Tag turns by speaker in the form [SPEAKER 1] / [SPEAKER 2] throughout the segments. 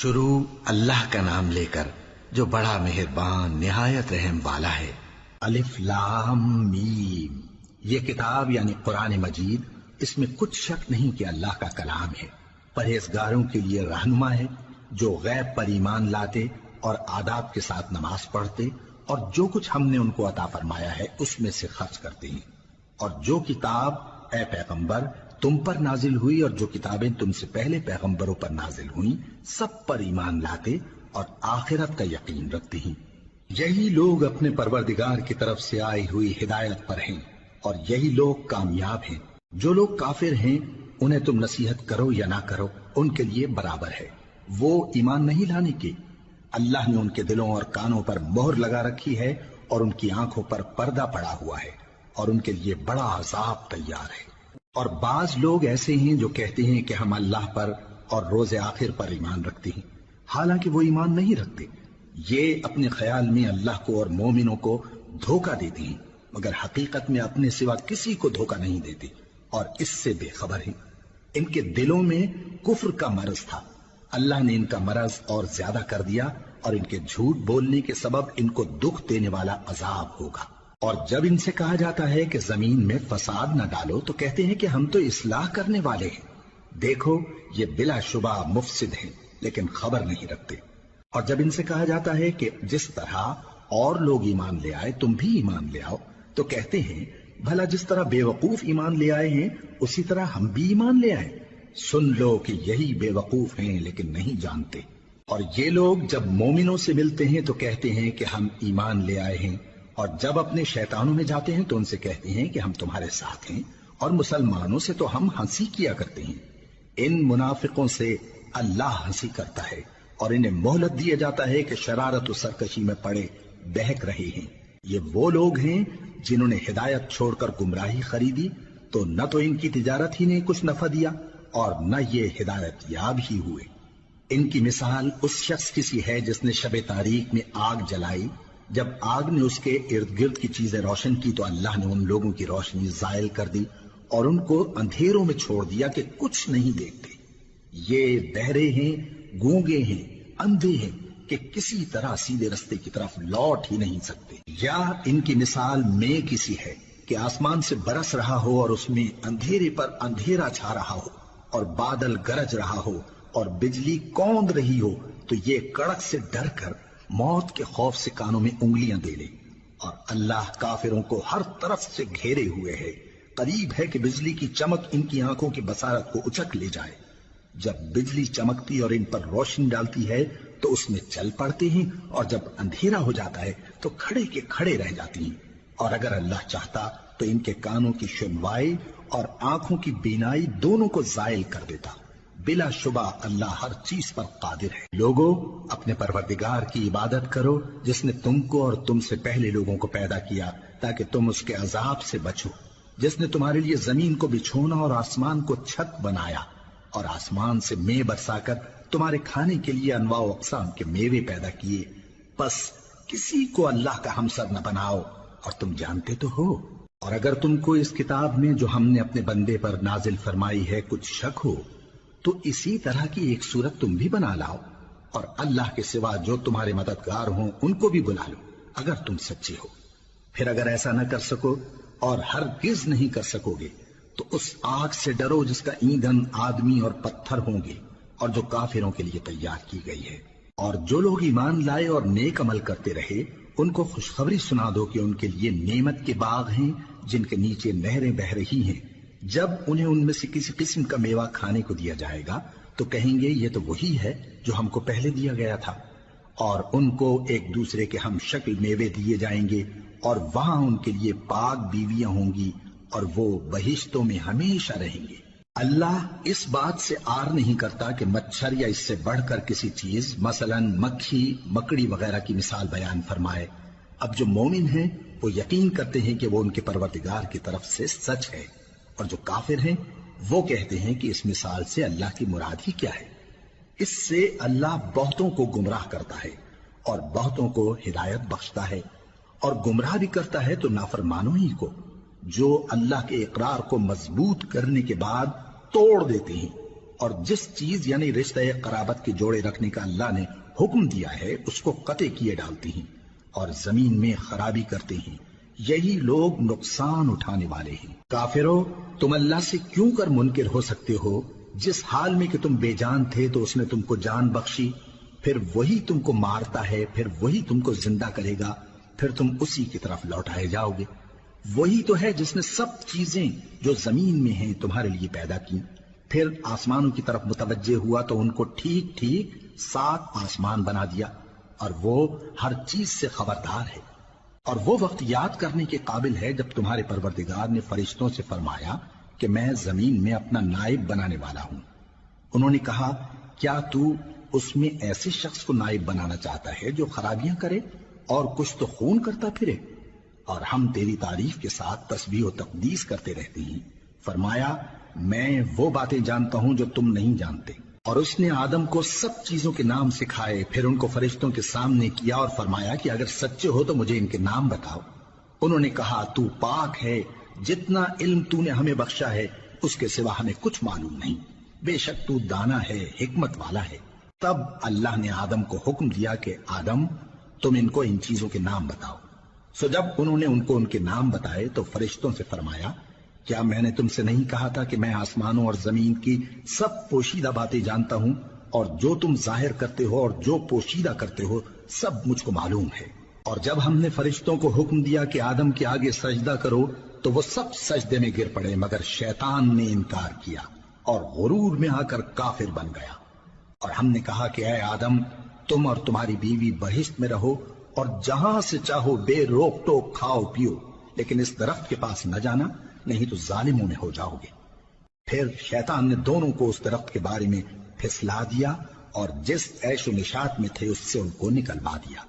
[SPEAKER 1] شروع اللہ کا نام لے کر جو بڑا مہربان نہایت رحم والا ہے۔ الف لام میم، یہ کتاب یعنی قرآن مجید، اس میں کچھ شک نہیں کہ اللہ کا کلام ہے، پرہیزگاروں کے لیے رہنما ہے جو غیب پر ایمان لاتے اور آداب کے ساتھ نماز پڑھتے اور جو کچھ ہم نے ان کو عطا فرمایا ہے اس میں سے خرچ کرتے ہیں، اور جو کتاب اے پیغمبر تم پر نازل ہوئی اور جو کتابیں تم سے پہلے پیغمبروں پر نازل ہوئیں سب پر ایمان لاتے اور آخرت کا یقین رکھتے ہیں۔ یہی لوگ اپنے پروردگار کی طرف سے آئی ہوئی ہدایت پر ہیں اور یہی لوگ کامیاب ہیں۔ جو لوگ کافر ہیں انہیں تم نصیحت کرو یا نہ کرو ان کے لیے برابر ہے، وہ ایمان نہیں لانے کے۔ اللہ نے ان کے دلوں اور کانوں پر مہر لگا رکھی ہے اور ان کی آنکھوں پر پردہ پڑا ہوا ہے اور ان کے لیے بڑا عذاب تیار ہے۔ اور بعض لوگ ایسے ہیں جو کہتے ہیں کہ ہم اللہ پر اور روز آخر پر ایمان رکھتے ہیں، حالانکہ وہ ایمان نہیں رکھتے۔ یہ اپنے خیال میں اللہ کو اور مومنوں کو دھوکہ دیتے ہیں، مگر حقیقت میں اپنے سوا کسی کو دھوکہ نہیں دیتے اور اس سے بے خبر ہیں۔ ان کے دلوں میں کفر کا مرض تھا، اللہ نے ان کا مرض اور زیادہ کر دیا اور ان کے جھوٹ بولنے کے سبب ان کو دکھ دینے والا عذاب ہوگا۔ اور جب ان سے کہا جاتا ہے کہ زمین میں فساد نہ ڈالو تو کہتے ہیں کہ ہم تو اصلاح کرنے والے ہیں۔ دیکھو یہ بلا شبہ مفسد ہیں لیکن خبر نہیں رکھتے۔ اور جب ان سے کہا جاتا ہے کہ جس طرح اور لوگ ایمان لے آئے تم بھی ایمان لے آؤ تو کہتے ہیں بھلا جس طرح بے وقوف ایمان لے آئے ہیں اسی طرح ہم بھی ایمان لے آئے۔ سن لو کہ یہی بے وقوف ہیں لیکن نہیں جانتے۔ اور یہ لوگ جب مومنوں سے ملتے ہیں تو کہتے ہیں کہ ہم ایمان لے آئے ہیں، اور جب اپنے شیطانوں میں جاتے ہیں تو ان سے کہتے ہیں کہ ہم تمہارے ساتھ ہیں، اور مسلمانوں سے تو ہم ہنسی کیا کرتے ہیں۔ ان منافقوں سے اللہ ہنسی کرتا ہے اور انہیں مہلت دیا جاتا ہے کہ شرارت و سرکشی میں پڑے بہک رہے ہیں۔ یہ وہ لوگ ہیں جنہوں نے ہدایت چھوڑ کر گمراہی خریدی تو نہ تو ان کی تجارت ہی نے کچھ نفع دیا اور نہ یہ ہدایت یاب ہی ہوئے۔ ان کی مثال اس شخص کی سی ہے جس نے شب تاریک میں آگ جلائی، جب آگ نے اس کے ارد گرد کی چیزیں روشن کی تو اللہ نے ان لوگوں کی روشنی زائل کر دی اور ان کو اندھیروں میں چھوڑ دیا کہ کچھ نہیں دیکھتے۔ یہ بہرے ہیں، گونگے ہیں، اندھے ہیں کہ کسی طرح سیدھے رستے کی طرف لوٹ ہی نہیں سکتے۔ یا ان کی مثال میں کسی ہے کہ آسمان سے برس رہا ہو اور اس میں اندھیرے پر اندھیرا چھا رہا ہو اور بادل گرج رہا ہو اور بجلی کوند رہی ہو تو یہ کڑک سے ڈر کر موت کے خوف سے کانوں میں انگلیاں دے لے۔ اور اللہ کافروں کو ہر طرف سے گھیرے ہوئے ہے، قریب ہے کہ بجلی کی چمک ان کی آنکھوں کی بصارت کو اچک لے جائے۔ جب بجلی چمکتی اور ان پر روشنی ڈالتی ہے تو اس میں چل پڑتے ہیں، اور جب اندھیرا ہو جاتا ہے تو کھڑے کے کھڑے رہ جاتی ہیں۔ اور اگر اللہ چاہتا تو ان کے کانوں کی سنوائی اور آنکھوں کی بینائی دونوں کو زائل کر دیتا۔ بلا شبہ اللہ ہر چیز پر قادر ہے۔ لوگو اپنے پروردگار کی عبادت کرو جس نے تم کو اور تم سے پہلے لوگوں کو پیدا کیا تاکہ تم اس کے عذاب سے بچو، جس نے تمہارے لیے زمین کو بچھونا اور آسمان کو چھت بنایا اور آسمان سے مے برسا کر تمہارے کھانے کے لیے انواع و اقسام کے میوے پیدا کیے۔ پس کسی کو اللہ کا ہمسر نہ بناؤ اور تم جانتے تو ہو۔ اور اگر تم کو اس کتاب میں جو ہم نے اپنے بندے پر نازل فرمائی ہے کچھ شک ہو تو اسی طرح کی ایک صورت تم بھی بنا لاؤ، اور اللہ کے سوا جو تمہارے مددگار ہوں ان کو بھی بلا لو اگر تم سچے ہو۔ پھر اگر ایسا نہ کر سکو اور ہرگز نہیں کر سکو گے تو اس آگ سے ڈرو جس کا ایندھن آدمی اور پتھر ہوں گے اور جو کافروں کے لیے تیار کی گئی ہے۔ اور جو لوگ ایمان لائے اور نیک عمل کرتے رہے ان کو خوشخبری سنا دو کہ ان کے لیے نعمت کے باغ ہیں جن کے نیچے نہریں بہہ رہی ہیں۔ جب انہیں ان میں سے کسی قسم کا میوہ کھانے کو دیا جائے گا تو کہیں گے یہ تو وہی ہے جو ہم کو پہلے دیا گیا تھا، اور ان کو ایک دوسرے کے ہم شکل میوے دیے جائیں گے اور وہاں ان کے لیے پاک بیویاں ہوں گی اور وہ بہشتوں میں ہمیشہ رہیں گے۔ اللہ اس بات سے آر نہیں کرتا کہ مچھر یا اس سے بڑھ کر کسی چیز مثلا مکھی مکڑی وغیرہ کی مثال بیان فرمائے۔ اب جو مومن ہیں وہ یقین کرتے ہیں کہ وہ ان کے پروردگار کی طرف سے سچ ہے، اور جو کافر ہیں وہ کہتے ہیں کہ اس مثال سے اللہ کی مراد ہی کیا ہے۔ اس سے اللہ بہتوں کو گمراہ کرتا ہے اور بہتوں کو ہدایت بخشتا ہے، اور گمراہ بھی کرتا ہے تو نافرمانوں ہی کو، جو اللہ کے اقرار کو مضبوط کرنے کے بعد توڑ دیتے ہیں اور جس چیز یعنی رشتہ قرابت کے جوڑے رکھنے کا اللہ نے حکم دیا ہے اس کو قطع کیے ڈالتے ہیں اور زمین میں خرابی کرتے ہیں، یہی لوگ نقصان اٹھانے والے ہیں۔ کافرو، تم اللہ سے کیوں کر منکر ہو سکتے ہو؟ جس حال میں کہ تم بے جان تھے تو اس نے تم کو جان بخشی، پھر وہی تم کو مارتا ہے، پھر وہی تم کو زندہ کرے گا، پھر تم اسی کی طرف لوٹائے جاؤ گے۔ وہی تو ہے جس نے سب چیزیں جو زمین میں ہیں تمہارے لیے پیدا کی، پھر آسمانوں کی طرف متوجہ ہوا تو ان کو ٹھیک ٹھیک 7 آسمان بنا دیا، اور وہ ہر چیز سے خبردار ہے۔ اور وہ وقت یاد کرنے کے قابل ہے جب تمہارے پروردگار نے فرشتوں سے فرمایا کہ میں زمین میں اپنا نائب بنانے والا ہوں۔ انہوں نے کہا، کیا تو اس میں ایسے شخص کو نائب بنانا چاہتا ہے جو خرابیاں کرے اور کچھ تو خون کرتا پھرے؟ اور ہم تیری تعریف کے ساتھ تسبیح و تقدیس کرتے رہتے ہیں۔ فرمایا، میں وہ باتیں جانتا ہوں جو تم نہیں جانتے۔ اور اس نے آدم کو سب چیزوں کے نام سکھائے، پھر ان کو فرشتوں کے سامنے کیا اور فرمایا کہ اگر سچے ہو تو مجھے ان کے نام بتاؤ۔ انہوں نے کہا، تو پاک ہے، جتنا علم تو نے ہمیں بخشا ہے اس کے سوا ہمیں کچھ معلوم نہیں، بے شک تو دانا ہے، حکمت والا ہے۔ تب اللہ نے آدم کو حکم دیا کہ آدم، تم ان کو ان چیزوں کے نام بتاؤ۔ سو جب انہوں نے ان کو ان کے نام بتائے تو فرشتوں سے فرمایا، کیا میں نے تم سے نہیں کہا تھا کہ میں آسمانوں اور زمین کی سب پوشیدہ باتیں جانتا ہوں، اور جو تم ظاہر کرتے ہو اور جو پوشیدہ کرتے ہو سب مجھ کو معلوم ہے۔ اور جب ہم نے فرشتوں کو حکم دیا کہ آدم کے آگے سجدہ کرو تو وہ سب سجدے میں گر پڑے مگر شیطان نے انکار کیا اور غرور میں آ کر کافر بن گیا۔ اور ہم نے کہا کہ اے آدم، تم اور تمہاری بیوی بہشت میں رہو اور جہاں سے چاہو بے روک ٹوک کھاؤ پیو، لیکن اس درخت کے پاس نہ جانا، نہیں تو ظالموں میں ہو جاؤ گے۔ پھر شیطان نے دونوں کو اس درخت کے بارے میں پھسلا دیا اور جس عیش و نشاط میں تھے اس سے ان کو نکلوا دیا۔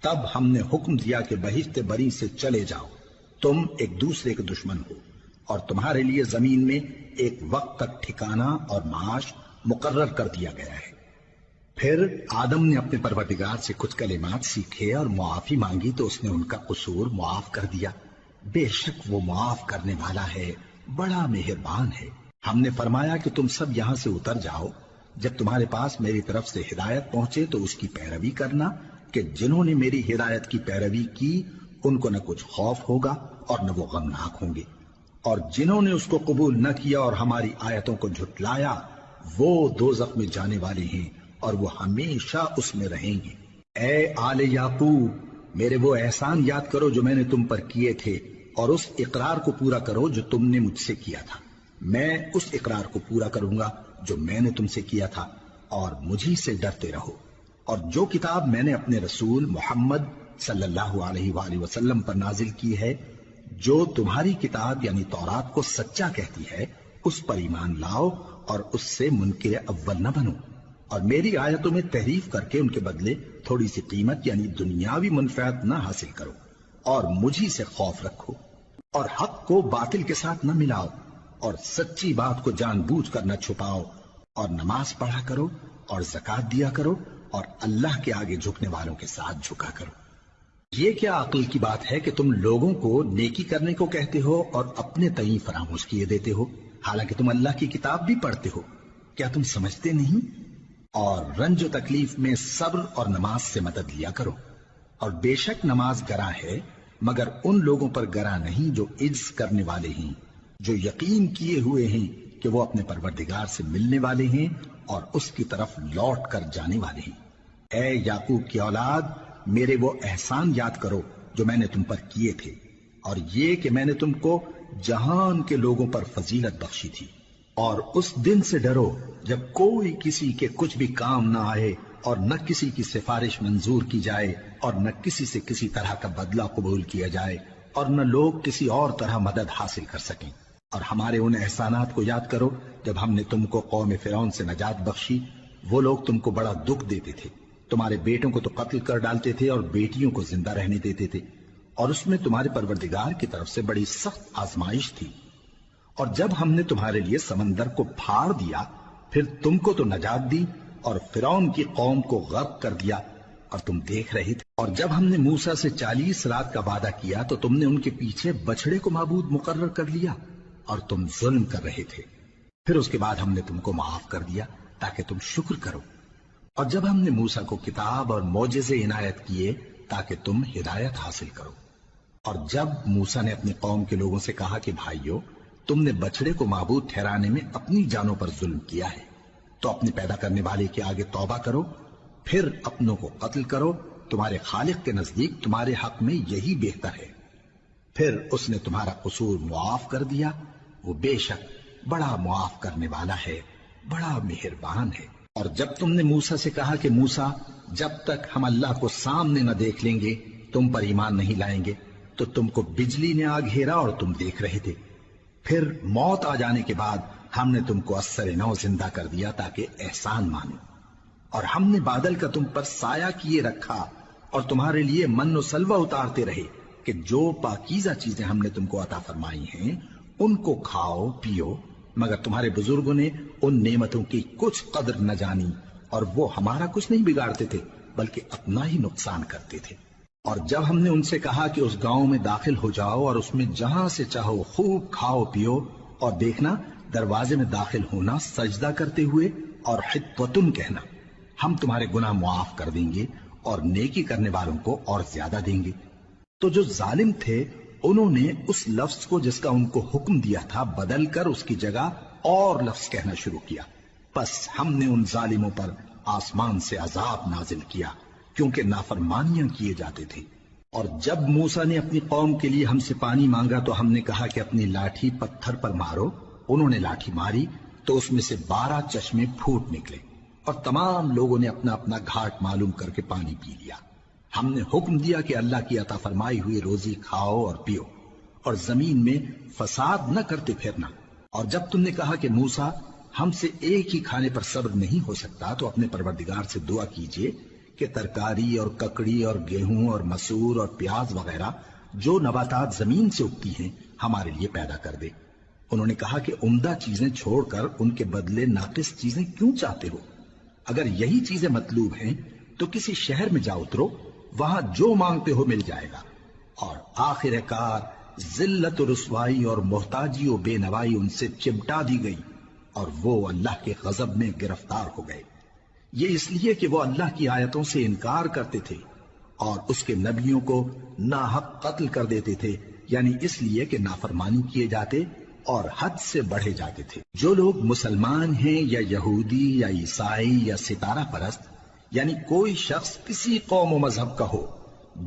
[SPEAKER 1] تب ہم نے حکم دیا کہ بہشت بری سے چلے جاؤ، تم ایک دوسرے کے دشمن ہو، اور تمہارے لیے زمین میں ایک وقت تک ٹھکانہ اور معاش مقرر کر دیا گیا ہے۔ پھر آدم نے اپنے پروردگار سے کچھ کلمات سیکھے اور معافی مانگی تو اس نے ان کا قصور معاف کر دیا۔ بے شک وہ معاف کرنے والا ہے، بڑا مہربان ہے۔ ہم نے فرمایا کہ تم سب یہاں سے اتر جاؤ، جب تمہارے پاس میری طرف سے ہدایت پہنچے تو اس کی پیروی کرنا، کہ جنہوں نے میری ہدایت کی پیروی کی ان کو نہ کچھ خوف ہوگا اور نہ وہ غمناک ہوں گے، اور جنہوں نے اس کو قبول نہ کیا اور ہماری آیتوں کو جھٹلایا وہ دوزخ میں جانے والے ہیں اور وہ ہمیشہ اس میں رہیں گے۔ اے آل یعقوب، میرے وہ احسان یاد کرو جو میں نے تم پر کیے تھے، اور اس اقرار کو پورا کرو جو تم نے مجھ سے کیا تھا۔ میں اس اقرار کو پورا کروں گا جو میں نے تم سے کیا تھا، اور مجھی سے ڈرتے رہو۔ اور جو کتاب میں نے اپنے رسول محمد صلی اللہ علیہ وآلہ وسلم پر نازل کی ہے، جو تمہاری کتاب یعنی تورات کو سچا کہتی ہے، اس پر ایمان لاؤ اور اس سے منکر اول نہ بنو، اور میری آیتوں میں تحریف کر کے ان کے بدلے تھوڑی سی قیمت یعنی دنیاوی منفعت نہ حاصل کرو، اور مجھی سے خوف رکھو، اور حق کو باطل کے ساتھ نہ ملاؤ، اور سچی بات کو جان بوجھ کر نہ چھپاؤ، اور نماز پڑھا کرو اور زکوٰۃ دیا کرو، اور اللہ کے آگے جھکنے والوں کے ساتھ جھکا کرو۔ یہ کیا عقل کی بات ہے کہ تم لوگوں کو نیکی کرنے کو کہتے ہو اور اپنے تئیں فراموش کیے دیتے ہو، حالانکہ تم اللہ کی کتاب بھی پڑھتے ہو؟ کیا تم سمجھتے نہیں؟ اور رنج و تکلیف میں صبر اور نماز سے مدد لیا کرو، اور بے شک نماز گراں ہے مگر ان لوگوں پر گراں نہیں جو عجز کرنے والے ہیں، جو یقین کیے ہوئے ہیں کہ وہ اپنے پروردگار سے ملنے والے ہیں اور اس کی طرف لوٹ کر جانے والے ہیں۔ اے یعقوب کی اولاد، میرے وہ احسان یاد کرو جو میں نے تم پر کیے تھے، اور یہ کہ میں نے تم کو جہان کے لوگوں پر فضیلت بخشی تھی۔ اور اس دن سے ڈرو جب کوئی کسی کے کچھ بھی کام نہ آئے، اور نہ کسی کی سفارش منظور کی جائے، اور نہ کسی سے کسی طرح کا بدلہ قبول کیا جائے، اور نہ لوگ کسی اور طرح مدد حاصل کر سکیں۔ اور ہمارے ان احسانات کو یاد کرو جب ہم نے تم کو قوم فرعون سے نجات بخشی۔ وہ لوگ تم کو بڑا دکھ دیتے تھے، تمہارے بیٹوں کو تو قتل کر ڈالتے تھے اور بیٹیوں کو زندہ رہنے دیتے تھے، اور اس میں تمہارے پروردگار کی طرف سے بڑی سخت آزمائش تھی۔ اور جب ہم نے تمہارے لیے سمندر کو پھاڑ دیا پھر تم کو تو نجات دی اور فرعون کی قوم کو غرق کر دیا، اور تم دیکھ رہے تھے۔ اور جب ہم نے موسیٰ سے 40 رات کا وعدہ کیا تو تم نے ان کے پیچھے بچڑے کو معبود مقرر کر لیا، اور تم ظلم کر رہے تھے۔ پھر اس کے بعد ہم نے تم کو معاف کر دیا تاکہ تم شکر کرو، اور جب ہم نے موسیٰ کو کتاب اور معجزے عنایت کیے تاکہ تم ہدایت حاصل کرو، اور جب موسیٰ نے اپنی قوم کے لوگوں سے کہا کہ بھائیو، تم نے بچڑے کو معبود ٹھہرانے میں اپنی جانوں پر ظلم کیا ہے، تو اپنے پیدا کرنے والے کے آگے توبہ کرو، پھر اپنوں کو قتل کرو، تمہارے خالق کے نزدیک تمہارے حق میں یہی بہتر ہے، پھر اس نے تمہارا قصور معاف کر دیا، وہ بے شک بڑا معاف کرنے والا ہے، بڑا مہربان ہے۔ اور جب تم نے موسیٰ سے کہا کہ موسیٰ، جب تک ہم اللہ کو سامنے نہ دیکھ لیں گے تم پر ایمان نہیں لائیں گے، تو تم کو بجلی نے آ گھیرا اور تم دیکھ رہے تھے، پھر موت آ جانے کے بعد ہم نے تم کو اثر نو زندہ کر دیا تاکہ احسان مانو، اور ہم نے بادل کا تم پر سایہ کیے رکھا اور تمہارے لیے من و سلوہ اتارتے رہے کہ جو پاکیزہ چیزیں ہم نے تم کو عطا فرمائی ہیں ان کو کھاؤ پیو، مگر تمہارے بزرگوں نے ان نعمتوں کی کچھ قدر نہ جانی، اور وہ ہمارا کچھ نہیں بگاڑتے تھے بلکہ اپنا ہی نقصان کرتے تھے۔ اور جب ہم نے ان سے کہا کہ اس گاؤں میں داخل ہو جاؤ اور اس میں جہاں سے چاہو خوب کھاؤ پیو، اور دیکھنا دروازے میں داخل ہونا سجدہ کرتے ہوئے اور حطوتن کہنا، ہم تمہارے گناہ معاف کر دیں گے اور نیکی کرنے والوں کو اور زیادہ دیں گے، تو جو ظالم تھے انہوں نے اس لفظ کو جس کا ان کو حکم دیا تھا بدل کر اس کی جگہ اور لفظ کہنا شروع کیا، پس ہم نے ان ظالموں پر آسمان سے عذاب نازل کیا کیونکہ نافرمانیاں کیے جاتے تھے۔ اور جب موسیٰ نے اپنی قوم کے لیے ہم سے پانی مانگا تو ہم نے کہا کہ اپنی لاٹھی پتھر پر مارو، انہوں نے لاٹھی ماری تو اس میں سے 12 چشمے پھوٹ نکلے، اور تمام لوگوں نے اپنا اپنا گھاٹ معلوم کر کے پانی پی لیا۔ ہم نے حکم دیا کہ اللہ کی عطا فرمائی ہوئی روزی کھاؤ اور پیو، اور زمین میں فساد نہ کرتے پھرنا۔ اور جب تم نے کہا کہ موسیٰ، ہم سے ایک ہی کھانے پر صبر نہیں ہو سکتا، تو اپنے پروردگار سے دعا کیجئے کہ ترکاری اور ککڑی اور گیہوں اور مسور اور پیاز وغیرہ جو نباتات زمین سے اگتی ہیں ہمارے لیے پیدا کر دے۔ انہوں نے کہا کہ عمدہ چیزیں چھوڑ کر ان کے بدلے ناقص چیزیں کیوں چاہتے ہو؟ اگر یہی چیزیں مطلوب ہیں تو کسی شہر میں جا اترو، وہاں جو مانگتے ہو مل جائے گا۔ اور آخر کار ذلت و رسوائی اور محتاجی و بے نوائی ان سے چمٹا دی گئی، اور وہ اللہ کے غضب میں گرفتار ہو گئے، یہ اس لیے کہ وہ اللہ کی آیتوں سے انکار کرتے تھے اور اس کے نبیوں کو ناحق قتل کر دیتے تھے، یعنی اس لیے کہ نافرمانی کیے جاتے اور حد سے بڑھے جاتے تھے۔ جو لوگ مسلمان ہیں یا یہودی یا عیسائی یا ستارہ پرست، یعنی کوئی شخص کسی قوم و مذہب کا ہو،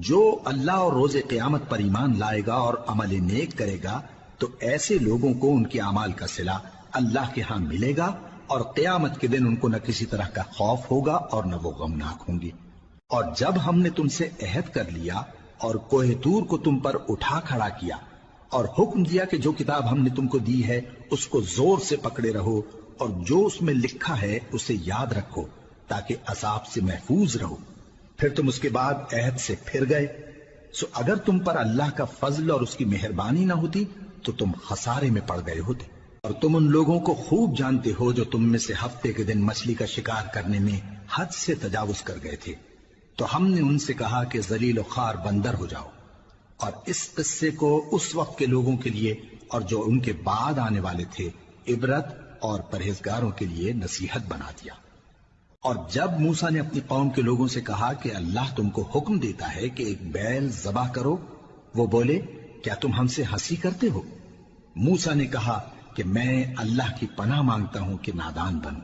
[SPEAKER 1] جو اللہ اور روز قیامت پر ایمان لائے گا اور عمل نیک کرے گا، تو ایسے لوگوں کو ان کے اعمال کا صلہ اللہ کے ہاں ملے گا، اور قیامت کے دن ان کو نہ کسی طرح کا خوف ہوگا اور نہ وہ غمناک ہوں گے۔ اور جب ہم نے تم سے عہد کر لیا اور کوہ طور کو تم پر اٹھا کھڑا کیا اور حکم دیا کہ جو کتاب ہم نے تم کو دی ہے اس کو زور سے پکڑے رہو، اور جو اس میں لکھا ہے اسے یاد رکھو تاکہ عذاب سے محفوظ رہو، پھر تم اس کے بعد عہد سے پھر گئے، سو اگر تم پر اللہ کا فضل اور اس کی مہربانی نہ ہوتی تو تم خسارے میں پڑ گئے ہوتے۔ اور تم ان لوگوں کو خوب جانتے ہو جو تم میں سے ہفتے کے دن مچھلی کا شکار کرنے میں حد سے تجاوز کر گئے تھے، تو ہم نے ان سے کہا کہ ذلیل و خوار بندر ہو جاؤ، اور اس قصے کو اس وقت کے لوگوں کے لیے اور جو ان کے بعد آنے والے تھے عبرت اور پرہیزگاروں کے لیے نصیحت بنا دیا۔ اور جب موسیٰ نے اپنی قوم کے لوگوں سے کہا کہ اللہ تم کو حکم دیتا ہے کہ ایک بیل ذبح کرو، وہ بولے کیا تم ہم سے ہنسی کرتے ہو؟ موسیٰ نے کہا کہ میں اللہ کی پناہ مانگتا ہوں کہ نادان بنوں۔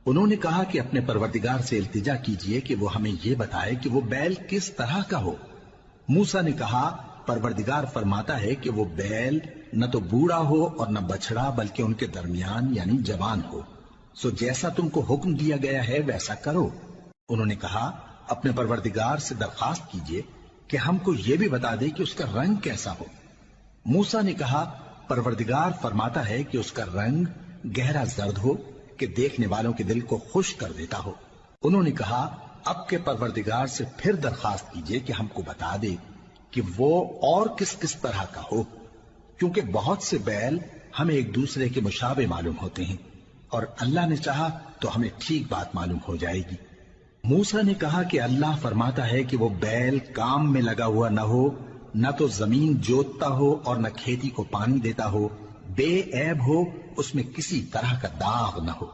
[SPEAKER 1] انہوں نے کہا کہ اپنے پروردگار سے التجا کیجئے کہ وہ ہمیں یہ بتائے کہ وہ بیل کس طرح کا ہو۔ موسیٰ نے کہا پروردگار فرماتا ہے کہ وہ بیل نہ تو بوڑھا ہو اور نہ بچڑا بلکہ ان کے درمیان یعنی جوان ہو، سو جیسا تم کو حکم دیا گیا ہے ویسا کرو۔ انہوں نے کہا اپنے پروردگار سے درخواست کیجئے کہ ہم کو یہ بھی بتا دے کہ اس کا رنگ کیسا ہو۔ موسیٰ نے کہا پروردگار فرماتا ہے کہ اس کا رنگ گہرا زرد ہو کہ دیکھنے والوں کے دل کو خوش کر دیتا ہو۔ انہوں نے کہا اب کے پروردگار سے پھر درخواست کیجئے کہ ہم کو بتا دے کہ وہ اور کس کس طرح کا ہو، کیونکہ بہت سے بیل ہمیں ایک دوسرے کے مشابہ معلوم ہوتے ہیں، اور اللہ نے چاہا تو ہمیں ٹھیک بات معلوم ہو جائے گی۔ موسیٰ نے کہا کہ اللہ فرماتا ہے کہ وہ بیل کام میں لگا ہوا نہ ہو، نہ تو زمین جوتتا ہو اور نہ کھیتی کو پانی دیتا ہو، بے عیب ہو، اس میں کسی طرح کا داغ نہ ہو۔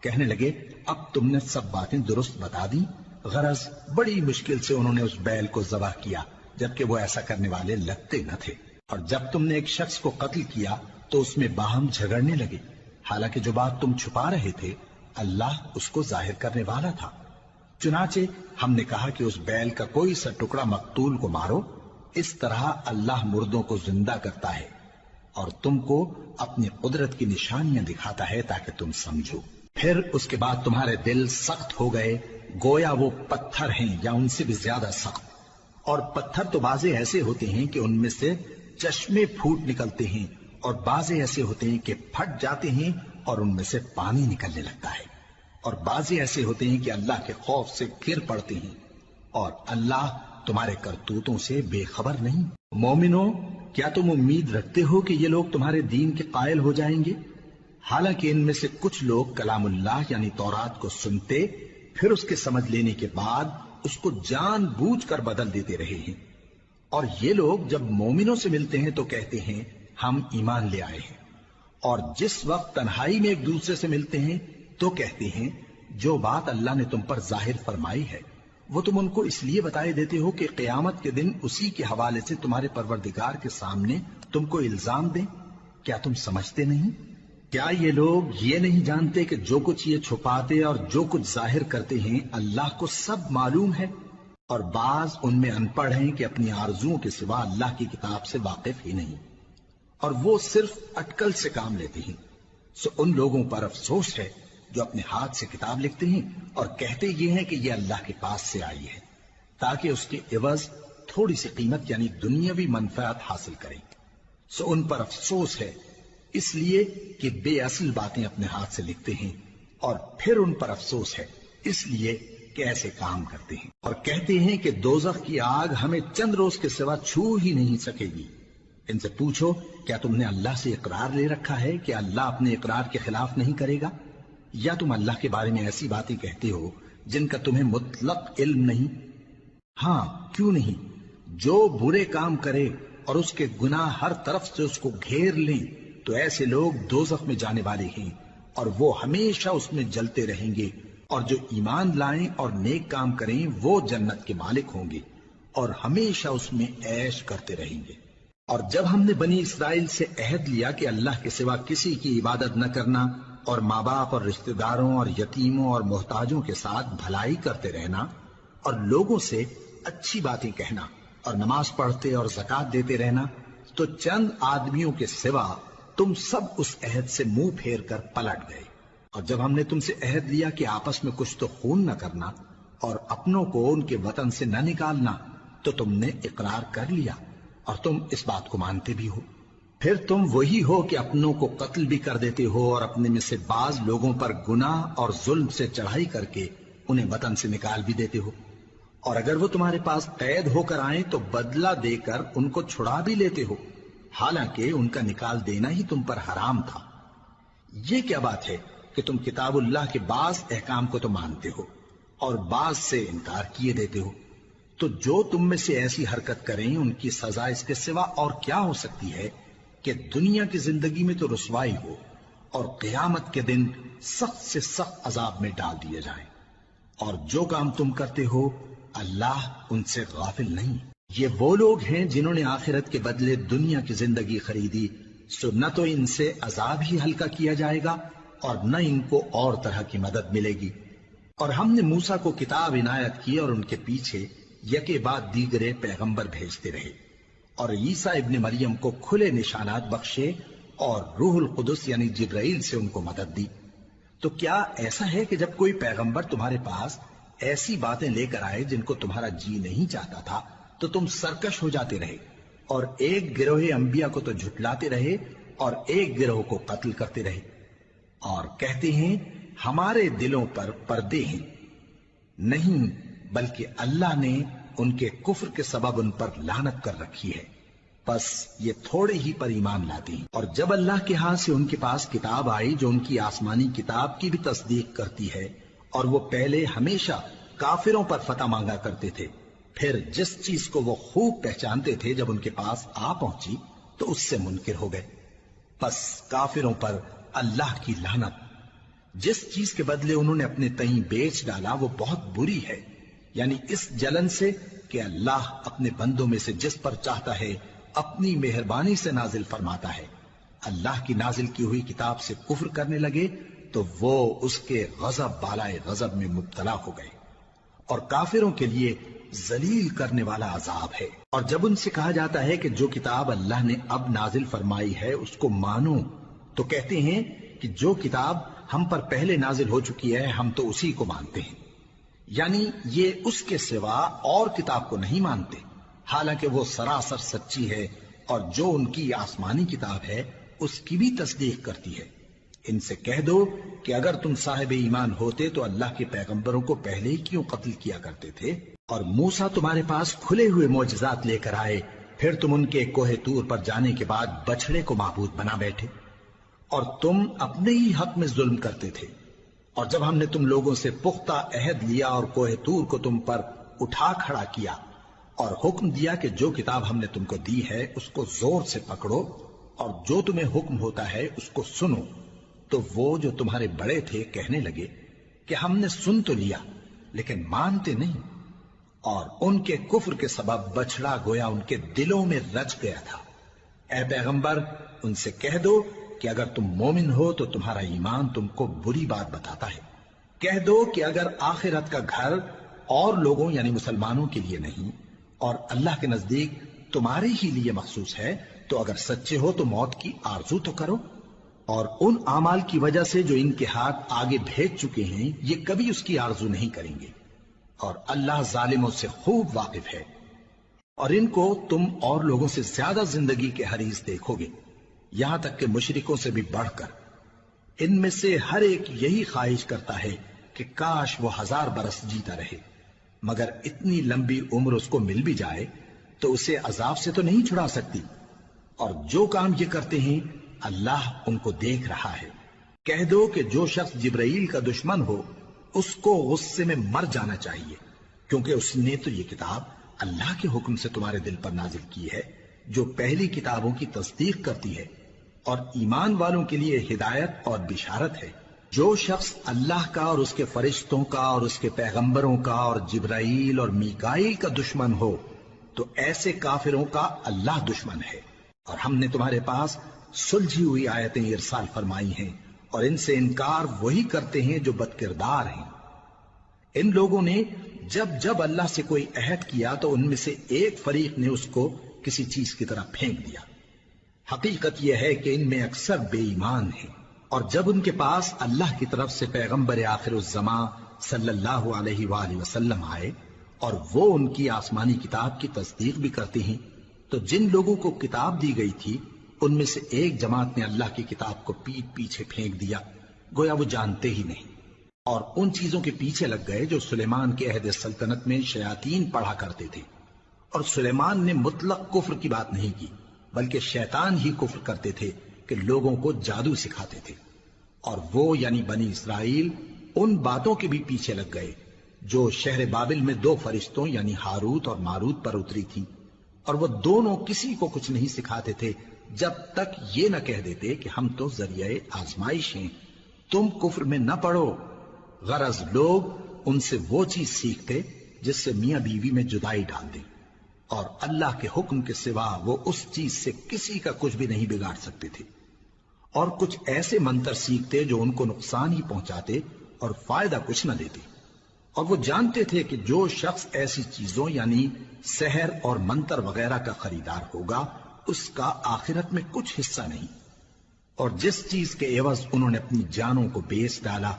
[SPEAKER 1] کہنے لگے اب تم نے سب باتیں درست بتا دی۔ غرض بڑی مشکل سے انہوں نے اس بیل کو ذبح کیا، جبکہ وہ ایسا کرنے والے لگتے نہ تھے۔ اور جب تم نے ایک شخص کو قتل کیا تو اس میں باہم جھگڑنے لگے، حالانکہ جو بات تم چھپا رہے تھے اللہ اس کو ظاہر کرنے والا تھا۔ چنانچہ ہم نے کہا کہ اس بیل کا کوئی سا ٹکڑا مقتول کو مارو، اس طرح اللہ مردوں کو زندہ کرتا ہے اور تم کو اپنی قدرت کی نشانیاں دکھاتا ہے تاکہ تم سمجھو۔ پھر اس کے بعد تمہارے دل سخت ہو گئے، گویا وہ پتھر ہیں یا ان سے بھی زیادہ سخت۔ اور پتھر تو بعضے ایسے ہوتے ہیں کہ ان میں سے چشمے پھوٹ نکلتے ہیں، اور بعضے ایسے ہوتے ہیں کہ پھٹ جاتے ہیں اور ان میں سے پانی نکلنے لگتا ہے، اور بعضے ایسے ہوتے ہیں کہ اللہ کے خوف سے گر پڑتے ہیں، اور اللہ تمہارے کرتوتوں سے بے خبر نہیں۔ مومنو، کیا تم امید رکھتے ہو کہ یہ لوگ تمہارے دین کے قائل ہو جائیں گے؟ حالانکہ ان میں سے کچھ لوگ کلام اللہ یعنی تورات کو سنتے، پھر اس کے سمجھ لینے کے بعد اس کو جان بوجھ کر بدل دیتے رہے ہیں۔ اور یہ لوگ جب مومنوں سے ملتے ہیں تو کہتے ہیں ہم ایمان لے آئے ہیں، اور جس وقت تنہائی میں ایک دوسرے سے ملتے ہیں تو کہتے ہیں جو بات اللہ نے تم پر ظاہر فرمائی ہے وہ تم ان کو اس لیے بتائے دیتے ہو کہ قیامت کے دن اسی کے حوالے سے تمہارے پروردگار کے سامنے تم کو الزام دیں۔ کیا تم سمجھتے نہیں؟ کیا یہ لوگ یہ نہیں جانتے کہ جو کچھ یہ چھپاتے اور جو کچھ ظاہر کرتے ہیں اللہ کو سب معلوم ہے؟ اور بعض ان میں ان پڑھ ہیں کہ اپنی آرزوؤں کے سوا اللہ کی کتاب سے واقف ہی نہیں، اور وہ صرف اٹکل سے کام لیتے ہیں۔ سو ان لوگوں پر افسوس ہے جو اپنے ہاتھ سے کتاب لکھتے ہیں اور کہتے یہ ہیں کہ یہ اللہ کے پاس سے آئی ہے تاکہ اس کے عوض تھوڑی سی قیمت یعنی دنیاوی منفعت حاصل کریں۔ سو ان پر افسوس ہے اس لیے کہ بے اصل باتیں اپنے ہاتھ سے لکھتے ہیں، اور پھر ان پر افسوس ہے اس لیے کہ ایسے کام کرتے ہیں، اور کہتے ہیں کہ دوزخ کی آگ ہمیں چند روز کے سوا چھو ہی نہیں سکے گی۔ ان سے پوچھو کیا تم نے اللہ سے اقرار لے رکھا ہے کہ اللہ اپنے اقرار کے خلاف نہیں کرے گا؟ یا تم اللہ کے بارے میں ایسی باتیں کہتے ہو جن کا تمہیں مطلق علم نہیں؟ ہاں کیوں نہیں، جو برے کام کرے اور اس کے گناہ ہر طرف سے اس کو گھیر لیں تو ایسے لوگ دوزخ میں جانے والے ہیں اور وہ ہمیشہ اس میں جلتے رہیں گے، اور جو ایمان لائیں اور نیک کام کریں وہ جنت کے مالک ہوں گے اور ہمیشہ اس میں عیش کرتے رہیں گے۔ اور جب ہم نے بنی اسرائیل سے عہد لیا کہ اللہ کے سوا کسی کی عبادت نہ کرنا اور ماں باپ اور رشتہ داروں اور یتیموں اور محتاجوں کے ساتھ بھلائی کرتے رہنا اور لوگوں سے اچھی باتیں کہنا اور نماز پڑھتے اور زکوٰۃ دیتے رہنا، تو چند آدمیوں کے سوا تم سب اس عہد سے منہ پھیر کر پلٹ گئے۔ اور جب ہم نے تم سے عہد لیا کہ آپس میں کچھ تو خون نہ کرنا اور اپنوں کو ان کے وطن سے نہ نکالنا، تو تم نے اقرار کر لیا اور تم اس بات کو مانتے بھی ہو۔ پھر تم وہی ہو کہ اپنوں کو قتل بھی کر دیتے ہو اور اپنے میں سے بعض لوگوں پر گناہ اور ظلم سے چڑھائی کر کے انہیں وطن سے نکال بھی دیتے ہو، اور اگر وہ تمہارے پاس قید ہو کر آئیں تو بدلہ دے کر ان کو چھڑا بھی لیتے ہو، حالانکہ ان کا نکال دینا ہی تم پر حرام تھا۔ یہ کیا بات ہے کہ تم کتاب اللہ کے بعض احکام کو تو مانتے ہو اور بعض سے انکار کیے دیتے ہو؟ تو جو تم میں سے ایسی حرکت کریں ان کی سزا اس کے سوا اور کیا ہو سکتی ہے کہ دنیا کی زندگی میں تو رسوائی ہو اور قیامت کے دن سخت سے سخت عذاب میں ڈال دیے جائیں۔ اور جو کام تم کرتے ہو اللہ ان سے غافل نہیں۔ یہ وہ لوگ ہیں جنہوں نے آخرت کے بدلے دنیا کی زندگی خریدی، سو نہ تو ان سے عذاب ہی ہلکا کیا جائے گا اور نہ ان کو اور طرح کی مدد ملے گی۔ اور ہم نے موسیٰ کو کتاب عنایت کی اور ان کے پیچھے یکے بعد دیگرے پیغمبر بھیجتے رہے، اور عیسیٰ ابن مریم کو کھلے نشانات بخشے اور روح القدس یعنی جبرائیل سے ان کو مدد دی۔ تو کیا ایسا ہے کہ جب کوئی پیغمبر تمہارے پاس ایسی باتیں لے کر آئے جن کو تمہارا جی نہیں چاہتا تھا تو تم سرکش ہو جاتے رہے، اور ایک گروہ انبیاء کو تو جھٹلاتے رہے اور ایک گروہ کو قتل کرتے رہے، اور کہتے ہیں ہمارے دلوں پر پردے ہیں؟ نہیں، بلکہ اللہ نے ان کے کفر کے سبب ان پر لعنت کر رکھی ہے، بس یہ تھوڑے ہی پر ایمان لاتے ہیں۔ اور جب اللہ کے ہاں سے ان کے پاس کتاب آئی جو ان کی آسمانی کتاب کی بھی تصدیق کرتی ہے، اور وہ پہلے ہمیشہ کافروں پر فتح مانگا کرتے تھے، پھر جس چیز کو وہ خوب پہچانتے تھے جب ان کے پاس آ پہنچی تو اس سے منکر ہو گئے۔ بس کافروں پر اللہ کی لعنت۔ جس چیز کے بدلے انہوں نے اپنے تئیں بیچ ڈالا وہ بہت بری ہے، یعنی اس جلن سے کہ اللہ اپنے بندوں میں سے جس پر چاہتا ہے اپنی مہربانی سے نازل فرماتا ہے۔ اللہ کی نازل کی ہوئی کتاب سے کفر کرنے لگے تو وہ اس کے غضب بالائے غضب میں مبتلا ہو گئے، اور کافروں کے لیے ذلیل کرنے والا عذاب ہے۔ اور جب ان سے کہا جاتا ہے کہ جو کتاب اللہ نے اب نازل فرمائی ہے اس کو مانو، تو کہتے ہیں کہ جو کتاب ہم پر پہلے نازل ہو چکی ہے ہم تو اسی کو مانتے ہیں، یعنی یہ اس کے سوا اور کتاب کو نہیں مانتے، حالانکہ وہ سراسر سچی ہے، اور جو ان کی آسمانی کتاب ہے اس کی بھی تصدیق کرتی ہے۔ ان سے کہہ دو کہ اگر تم صاحب ایمان ہوتے تو اللہ کے پیغمبروں کو پہلے ہی کیوں قتل کیا کرتے تھے؟ اور موسیٰ تمہارے پاس کھلے ہوئے معجزات لے کر آئے، پھر تم ان کے کوہ طور پر جانے کے بعد بچڑے کو معبود بنا بیٹھے، اور تم اپنے ہی حق میں ظلم کرتے تھے۔ اور جب ہم نے تم لوگوں سے پختہ عہد لیا اور کوہ طور کو تم پر اٹھا کھڑا کیا اور حکم دیا کہ جو کتاب ہم نے تم کو دی ہے اس کو زور سے پکڑو اور جو تمہیں حکم ہوتا ہے اس کو سنو، تو وہ جو تمہارے بڑے تھے کہنے لگے کہ ہم نے سن تو لیا لیکن مانتے نہیں، اور ان کے کفر کے سبب بچڑا گویا ان کے دلوں میں رچ گیا تھا۔ اے پیغمبر ان سے کہہ دو کہ اگر تم مومن ہو تو تمہارا ایمان تم کو بری بات بتاتا ہے۔ کہہ دو کہ اگر آخرت کا گھر اور لوگوں یعنی مسلمانوں کے لیے نہیں اور اللہ کے نزدیک تمہارے ہی لیے مخصوص ہے تو اگر سچے ہو تو موت کی آرزو تو کرو، اور ان اعمال کی وجہ سے جو ان کے ہاتھ آگے بھیج چکے ہیں یہ کبھی اس کی آرزو نہیں کریں گے، اور اللہ ظالموں سے خوب واقف ہے۔ اور ان کو تم اور لوگوں سے زیادہ زندگی کے حریص دیکھو گے، یہاں تک کہ مشرکوں سے بھی بڑھ کر۔ ان میں سے ہر ایک یہی خواہش کرتا ہے کہ کاش وہ 1000 برس جیتا رہے، مگر اتنی لمبی عمر اس کو مل بھی جائے تو اسے عذاب سے تو نہیں چھڑا سکتی، اور جو کام یہ کرتے ہیں اللہ ان کو دیکھ رہا ہے۔ کہہ دو کہ جو شخص جبرائیل کا دشمن ہو اس کو غصے میں مر جانا چاہیے، کیونکہ اس نے تو یہ کتاب اللہ کے حکم سے تمہارے دل پر نازل کی ہے جو پہلی کتابوں کی تصدیق کرتی ہے اور ایمان والوں کے لیے ہدایت اور بشارت ہے۔ جو شخص اللہ کا اور اس کے فرشتوں کا اور اس کے پیغمبروں کا اور جبرائیل اور میکائیل کا دشمن ہو تو ایسے کافروں کا اللہ دشمن ہے۔ اور ہم نے تمہارے پاس سلجھی ہوئی آیتیں ارسال فرمائی ہیں، اور ان سے انکار وہی کرتے ہیں جو بد کردار ہیں۔ ان لوگوں نے جب جب اللہ سے کوئی عہد کیا تو ان میں سے ایک فریق نے اس کو کسی چیز کی طرح پھینک دیا۔ حقیقت یہ ہے کہ ان میں اکثر بے ایمان ہیں، اور جب ان کے پاس اللہ کی طرف سے پیغمبر آخر الزمان صلی اللہ علیہ وآلہ وسلم آئے اور وہ ان کی آسمانی کتاب کی تصدیق بھی کرتے ہیں، تو جن لوگوں کو کتاب دی گئی تھی ان میں سے ایک جماعت نے اللہ کی کتاب کو پیٹ پیچھے پھینک دیا، گویا وہ جانتے ہی نہیں، اور ان چیزوں کے پیچھے لگ گئے جو سلیمان کے عہد سلطنت میں شیاطین پڑھا کرتے تھے۔ اور سلیمان نے مطلق کفر کی بات نہیں کی، بلکہ شیطان ہی کفر کرتے تھے کہ لوگوں کو جادو سکھاتے تھے، اور وہ یعنی بنی اسرائیل ان باتوں کے بھی پیچھے لگ گئے جو شہر بابل میں 2 فرشتوں یعنی ہاروت اور ماروت پر اتری تھی، اور وہ دونوں کسی کو کچھ نہیں سکھاتے تھے جب تک یہ نہ کہہ دیتے کہ ہم تو ذریعہ آزمائش ہیں، تم کفر میں نہ پڑو۔ غرض لوگ ان سے وہ چیز سیکھتے جس سے میاں بیوی میں جدائی ڈال دیں، اور اللہ کے حکم کے سوا وہ اس چیز سے کسی کا کچھ بھی نہیں بگاڑ سکتے تھے، اور کچھ ایسے منتر سیکھتے جو ان کو نقصان ہی پہنچاتے اور فائدہ کچھ نہ دیتے، اور وہ جانتے تھے کہ جو شخص ایسی چیزوں یعنی سحر اور منتر وغیرہ کا خریدار ہوگا اس کا آخرت میں کچھ حصہ نہیں، اور جس چیز کے عوض انہوں نے اپنی جانوں کو بیچ ڈالا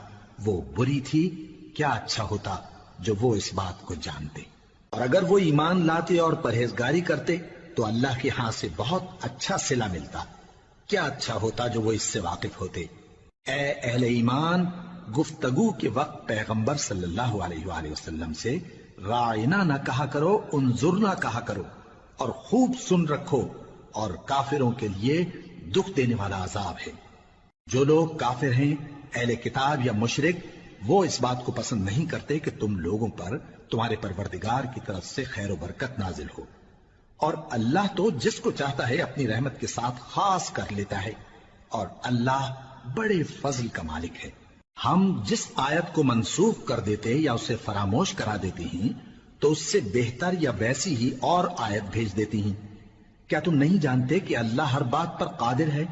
[SPEAKER 1] وہ بری تھی۔ کیا اچھا ہوتا جو وہ اس بات کو جانتے، اور اگر وہ ایمان لاتے اور پرہیزگاری کرتے تو اللہ کے ہاں سے بہت اچھا صلہ ملتا۔ کیا اچھا ہوتا جو وہ اس سے واقف ہوتے۔ اے اہل ایمان، گفتگو کے وقت پیغمبر صلی اللہ علیہ وآلہ وسلم سے رائنا نہ کہا کرو، انظرنا کہا کرو، اور خوب سن رکھو، اور کافروں کے لیے دکھ دینے والا عذاب ہے۔ جو لوگ کافر ہیں، اہل کتاب یا مشرک، وہ اس بات کو پسند نہیں کرتے کہ تم لوگوں پر تمہارے پروردگار کی طرف سے خیر و برکت نازل ہو، اور اللہ تو جس کو چاہتا ہے اپنی رحمت کے ساتھ خاص کر لیتا ہے، اور اللہ بڑے فضل کا مالک ہے۔ ہم جس آیت کو منسوخ کر دیتے یا اسے فراموش کرا دیتے ہیں تو اس سے بہتر یا ویسی ہی اور آیت بھیج دیتی ہیں۔ کیا تم نہیں جانتے کہ اللہ ہر بات پر قادر ہے؟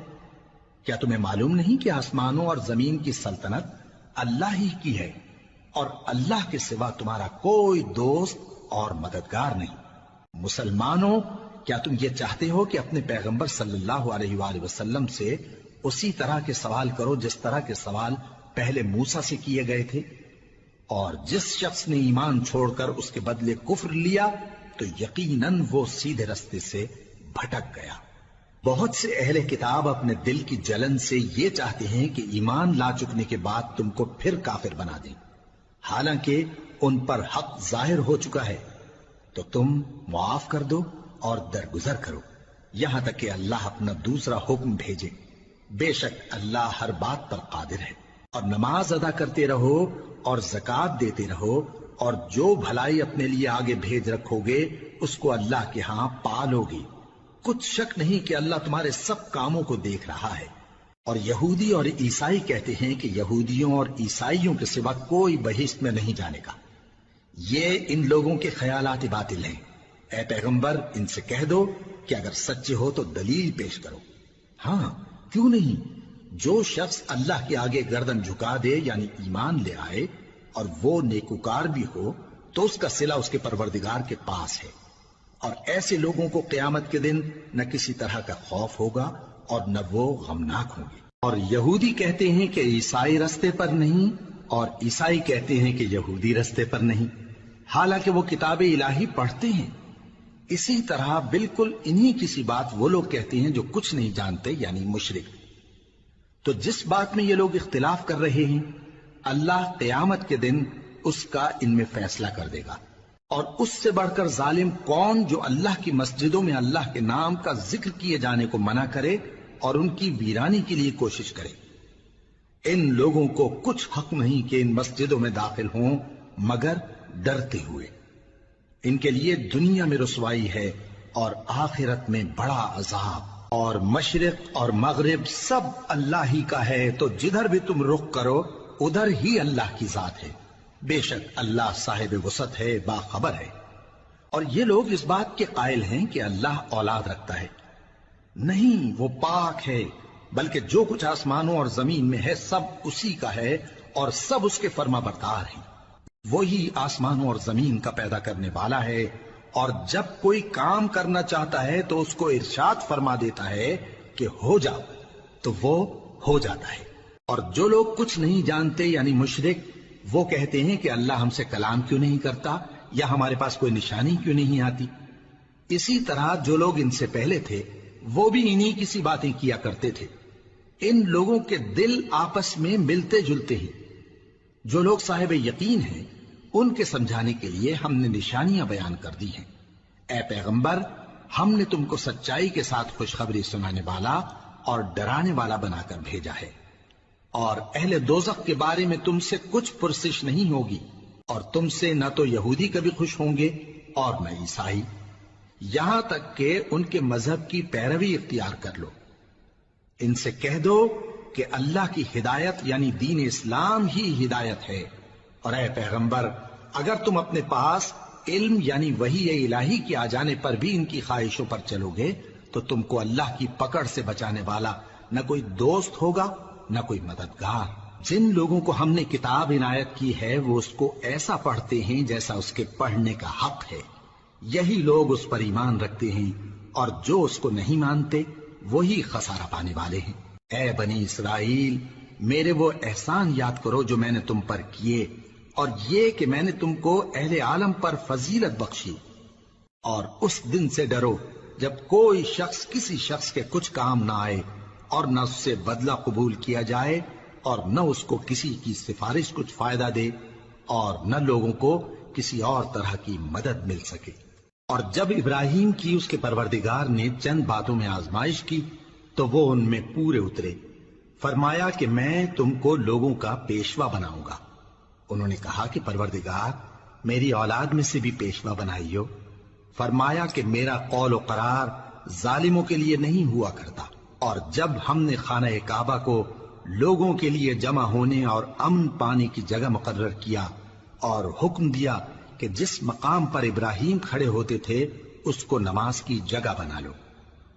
[SPEAKER 1] کیا تمہیں معلوم نہیں کہ آسمانوں اور زمین کی سلطنت اللہ ہی کی ہے اور اللہ کے سوا تمہارا کوئی دوست اور مددگار نہیں؟ مسلمانوں، کیا تم یہ چاہتے ہو کہ اپنے پیغمبر صلی اللہ علیہ وآلہ وسلم سے اسی طرح کے سوال کرو جس طرح کے سوال پہلے موسیٰ سے کیے گئے تھے؟ اور جس شخص نے ایمان چھوڑ کر اس کے بدلے کفر لیا تو یقیناً وہ سیدھے رستے سے بھٹک گیا۔ بہت سے اہل کتاب اپنے دل کی جلن سے یہ چاہتے ہیں کہ ایمان لا چکنے کے بعد تم کو پھر کافر بنا دیں، حالانکہ ان پر حق ظاہر ہو چکا ہے۔ تو تم معاف کر دو اور درگزر کرو یہاں تک کہ اللہ اپنا دوسرا حکم بھیجے۔ بے شک اللہ ہر بات پر قادر ہے۔ اور نماز ادا کرتے رہو اور زکوٰۃ دیتے رہو، اور جو بھلائی اپنے لیے آگے بھیج رکھو گے اس کو اللہ کے ہاں پالو گے۔ کچھ شک نہیں کہ اللہ تمہارے سب کاموں کو دیکھ رہا ہے۔ اور یہودی اور عیسائی کہتے ہیں کہ یہودیوں اور عیسائیوں کے سوا کوئی بہشت میں نہیں جانے کا۔ یہ ان لوگوں کے خیالات باطل ہیں۔ اے پیغمبر، ان سے کہہ دو کہ اگر سچے ہو تو دلیل پیش کرو۔ ہاں، کیوں نہیں؟ جو شخص اللہ کے آگے گردن جھکا دے یعنی ایمان لے آئے اور وہ نیکوکار بھی ہو تو اس کا صلہ اس کے پروردگار کے پاس ہے۔ اور ایسے لوگوں کو قیامت کے دن نہ کسی طرح کا خوف ہوگا اور نہ وہ غمناک ہوں گے۔ اور یہودی کہتے ہیں کہ عیسائی رستے پر نہیں، اور عیسائی کہتے ہیں کہ یہودی رستے پر نہیں، حالانکہ وہ کتاب الہی پڑھتے ہیں۔ اسی طرح بالکل انہی کسی بات وہ لوگ کہتے ہیں جو کچھ نہیں جانتے یعنی مشرک۔ تو جس بات میں یہ لوگ اختلاف کر رہے ہیں اللہ قیامت کے دن اس کا ان میں فیصلہ کر دے گا۔ اور اس سے بڑھ کر ظالم کون جو اللہ کی مسجدوں میں اللہ کے نام کا ذکر کیے جانے کو منع کرے اور ان کی ویرانی کے لیے کوشش کرے۔ ان لوگوں کو کچھ حق نہیں کہ ان مسجدوں میں داخل ہوں مگر ڈرتے ہوئے۔ ان کے لیے دنیا میں رسوائی ہے اور آخرت میں بڑا عذاب۔ اور مشرق اور مغرب سب اللہ ہی کا ہے، تو جدھر بھی تم رخ کرو ادھر ہی اللہ کی ذات ہے۔ بے شک اللہ صاحب وسعت ہے، باخبر ہے۔ اور یہ لوگ اس بات کے قائل ہیں کہ اللہ اولاد رکھتا ہے۔ نہیں، وہ پاک ہے، بلکہ جو کچھ آسمانوں اور زمین میں ہے سب اسی کا ہے اور سب اس کے فرما بردار ہیں۔ وہی آسمانوں اور زمین کا پیدا کرنے والا ہے، اور جب کوئی کام کرنا چاہتا ہے تو اس کو ارشاد فرما دیتا ہے کہ ہو جاؤ، تو وہ ہو جاتا ہے۔ اور جو لوگ کچھ نہیں جانتے یعنی مشرک، وہ کہتے ہیں کہ اللہ ہم سے کلام کیوں نہیں کرتا یا ہمارے پاس کوئی نشانی کیوں نہیں آتی۔ اسی طرح جو لوگ ان سے پہلے تھے وہ بھی انہی کسی باتیں کیا کرتے تھے۔ ان لوگوں کے دل آپس میں ملتے جلتے ہیں۔ جو لوگ صاحب یقین ہیں ان کے سمجھانے کے لیے ہم نے نشانیاں بیان کر دی ہیں۔ اے پیغمبر، ہم نے تم کو سچائی کے ساتھ خوشخبری سنانے والا اور ڈرانے والا بنا کر بھیجا ہے۔ اور اہل دوزخ کے بارے میں تم سے کچھ پرسش نہیں ہوگی، اور تم سے نہ تو یہودی کبھی خوش ہوں گے اور نہ عیسائی، یہاں تک کہ ان کے مذہب کی پیروی اختیار کر لو۔ ان سے کہہ دو کہ اللہ کی ہدایت یعنی دین اسلام ہی ہدایت ہے۔ اور اے پیغمبر، اگر تم اپنے پاس علم یعنی وحی الہی کے آ جانے پر بھی ان کی خواہشوں پر چلو گے تو تم کو اللہ کی پکڑ سے بچانے والا نہ کوئی دوست ہوگا نہ کوئی مددگار۔ جن لوگوں کو ہم نے کتاب عنایت کی ہے وہ اس کو ایسا پڑھتے ہیں جیسا اس کے پڑھنے کا حق ہے، یہی لوگ اس پر ایمان رکھتے ہیں، اور جو اس کو نہیں مانتے وہی خسارہ پانے والے ہیں۔ اے بنی اسرائیل، میرے وہ احسان یاد کرو جو میں نے تم پر کیے، اور یہ کہ میں نے تم کو اہل عالم پر فضیلت بخشی۔ اور اس دن سے ڈرو جب کوئی شخص کسی شخص کے کچھ کام نہ آئے، اور نہ اس سے بدلہ قبول کیا جائے، اور نہ اس کو کسی کی سفارش کچھ فائدہ دے، اور نہ لوگوں کو کسی اور طرح کی مدد مل سکے۔ اور جب ابراہیم کی اس کے پروردگار نے چند باتوں میں آزمائش کی تو وہ ان میں پورے اترے۔ فرمایا کہ میں تم کو لوگوں کا پیشوا بناؤں گا۔ انہوں نے کہا کہ پروردگار، میری اولاد میں سے بھی پیشوا بنائیو۔ فرمایا کہ میرا قول و قرار ظالموں کے لیے نہیں ہوا کرتا۔ اور جب ہم نے خانہ کعبہ کو لوگوں کے لیے جمع ہونے اور امن پانے کی جگہ مقرر کیا اور حکم دیا کہ جس مقام پر ابراہیم کھڑے ہوتے تھے اس کو نماز کی جگہ بنا لو،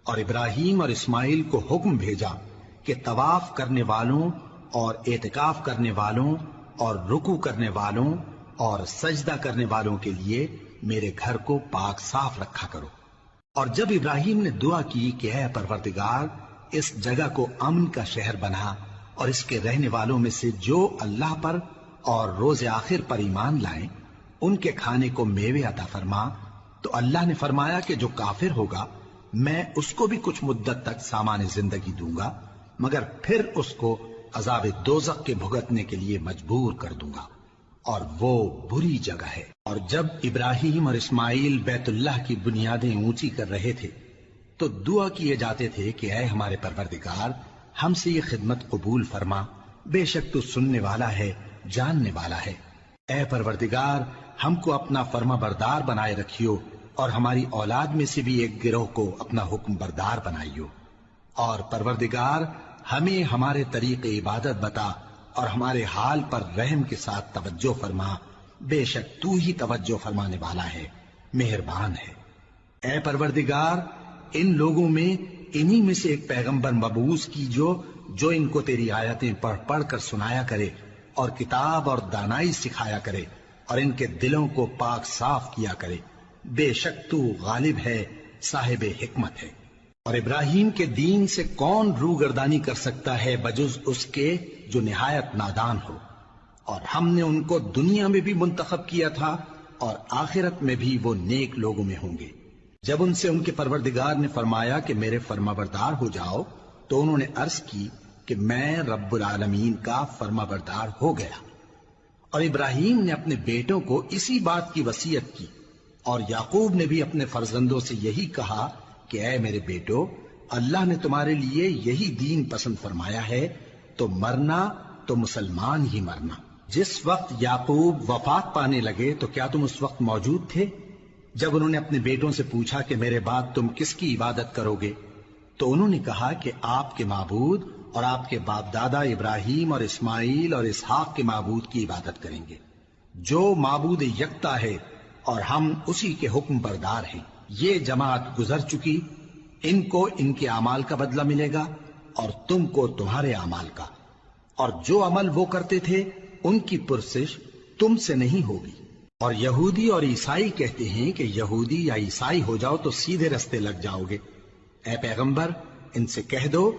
[SPEAKER 1] اور ابراہیم اور اسماعیل کو حکم بھیجا کہ طواف کرنے والوں اور اعتکاف کرنے والوں اور رکوع کرنے والوں اور سجدہ کرنے والوں کے لیے میرے گھر کو پاک صاف رکھا کرو۔ اور جب ابراہیم نے دعا کی کہ اے پروردگار اس جگہ کو امن کا شہر بنا اور اس کے رہنے والوں میں سے جو اللہ پر اور روز آخر پر ایمان لائیں ان کے کھانے کو میوے عطا فرما، تو اللہ نے فرمایا کہ جو کافر ہوگا میں اس کو بھی کچھ مدت تک سامان زندگی دوں گا، مگر پھر اس کو عذاب دوزخ کے بھگتنے کے لیے مجبور کر دوں گا، اور وہ بری جگہ ہے۔ اور جب ابراہیم اور اسماعیل بیت اللہ کی بنیادیں اونچی کر رہے تھے تو دعا کیے جاتے تھے کہ اے ہمارے پروردگار ہم سے یہ خدمت قبول فرما، بے شک تو سننے والا ہے، جاننے والا ہے۔ اے پروردگار ہم کو اپنا فرما بردار بنائے رکھیو، اور ہماری اولاد میں سے بھی ایک گروہ کو اپنا حکم بردار بنائیو، اور پروردگار ہمیں ہمارے طریق عبادت بتا اور ہمارے حال پر رحم کے ساتھ توجہ فرما، بے شک تو ہی توجہ فرمانے والا ہے، مہربان ہے۔ اے پروردگار ان لوگوں میں انہی میں سے ایک پیغمبر مبعوث کیجو جو ان کو تیری آیتیں پڑھ پڑھ کر سنایا کرے اور کتاب اور دانائی سکھایا کرے اور ان کے دلوں کو پاک صاف کیا کرے، بے شک تو غالب ہے، صاحب حکمت ہے۔ اور ابراہیم کے دین سے کون روگردانی کر سکتا ہے بجز اس کے جو نہایت نادان ہو، اور ہم نے ان کو دنیا میں بھی منتخب کیا تھا اور آخرت میں بھی وہ نیک لوگوں میں ہوں گے۔ جب ان سے ان کے پروردگار نے فرمایا کہ میرے فرما بردار ہو جاؤ تو انہوں نے عرض کی کہ میں رب العالمین کا فرما بردار ہو گیا۔ اور ابراہیم نے اپنے بیٹوں کو اسی بات کی وصیت کی، اور یعقوب نے بھی اپنے فرزندوں سے یہی کہا کہ اے میرے بیٹو، اللہ نے تمہارے لیے یہی دین پسند فرمایا ہے، تو مرنا تو مسلمان ہی مرنا۔ جس وقت یعقوب وفات پانے لگے تو کیا تم اس وقت موجود تھے جب انہوں نے اپنے بیٹوں سے پوچھا کہ میرے بعد تم کس کی عبادت کرو گے؟ تو انہوں نے کہا کہ آپ کے معبود اور آپ کے باپ دادا ابراہیم اور اسماعیل اور اسحاق کے معبود کی عبادت کریں گے، جو معبود یکتا ہے اور ہم اسی کے حکم بردار ہیں۔ یہ جماعت گزر چکی، ان کو ان کے اعمال کا بدلہ ملے گا اور تم کو تمہارے اعمال کا، اور جو عمل وہ کرتے تھے ان کی پرسش تم سے نہیں ہوگی۔ اور یہودی اور عیسائی کہتے ہیں کہ یہودی یا عیسائی ہو جاؤ تو سیدھے رستے لگ جاؤ گے۔ اے پیغمبر ان سے کہہ دو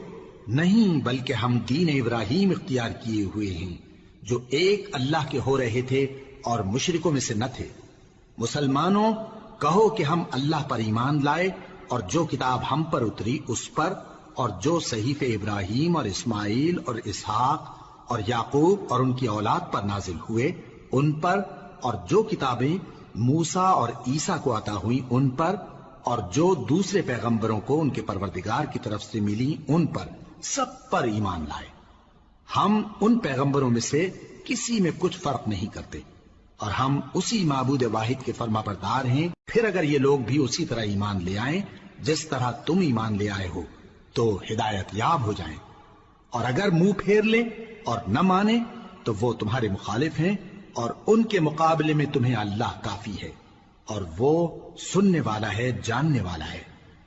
[SPEAKER 1] نہیں، بلکہ ہم دین ابراہیم اختیار کیے ہوئے ہیں جو ایک اللہ کے ہو رہے تھے اور مشرکوں میں سے نہ تھے۔ مسلمانوں کہو کہ ہم اللہ پر ایمان لائے اور جو کتاب ہم پر اتری اس پر، اور جو صحیفے ابراہیم اور اسماعیل اور اسحاق اور یعقوب اور ان کی اولاد پر نازل ہوئے ان پر، اور جو کتابیں موسیٰ اور عیسیٰ کو عطا ہوئیں ان پر، اور جو دوسرے پیغمبروں کو ان کے پروردگار کی طرف سے ملی ان پر، سب پر ایمان لائے۔ ہم ان پیغمبروں میں سے کسی میں کچھ فرق نہیں کرتے، اور ہم اسی معبود واحد کے فرما بردار ہیں۔ پھر اگر یہ لوگ بھی اسی طرح ایمان لے آئیں جس طرح تم ایمان لے آئے ہو تو ہدایت یاب ہو جائیں، اور اگر منہ پھیر لیں اور نہ مانے تو وہ تمہارے مخالف ہیں، اور ان کے مقابلے میں تمہیں اللہ کافی ہے، اور وہ سننے والا ہے، جاننے والا ہے۔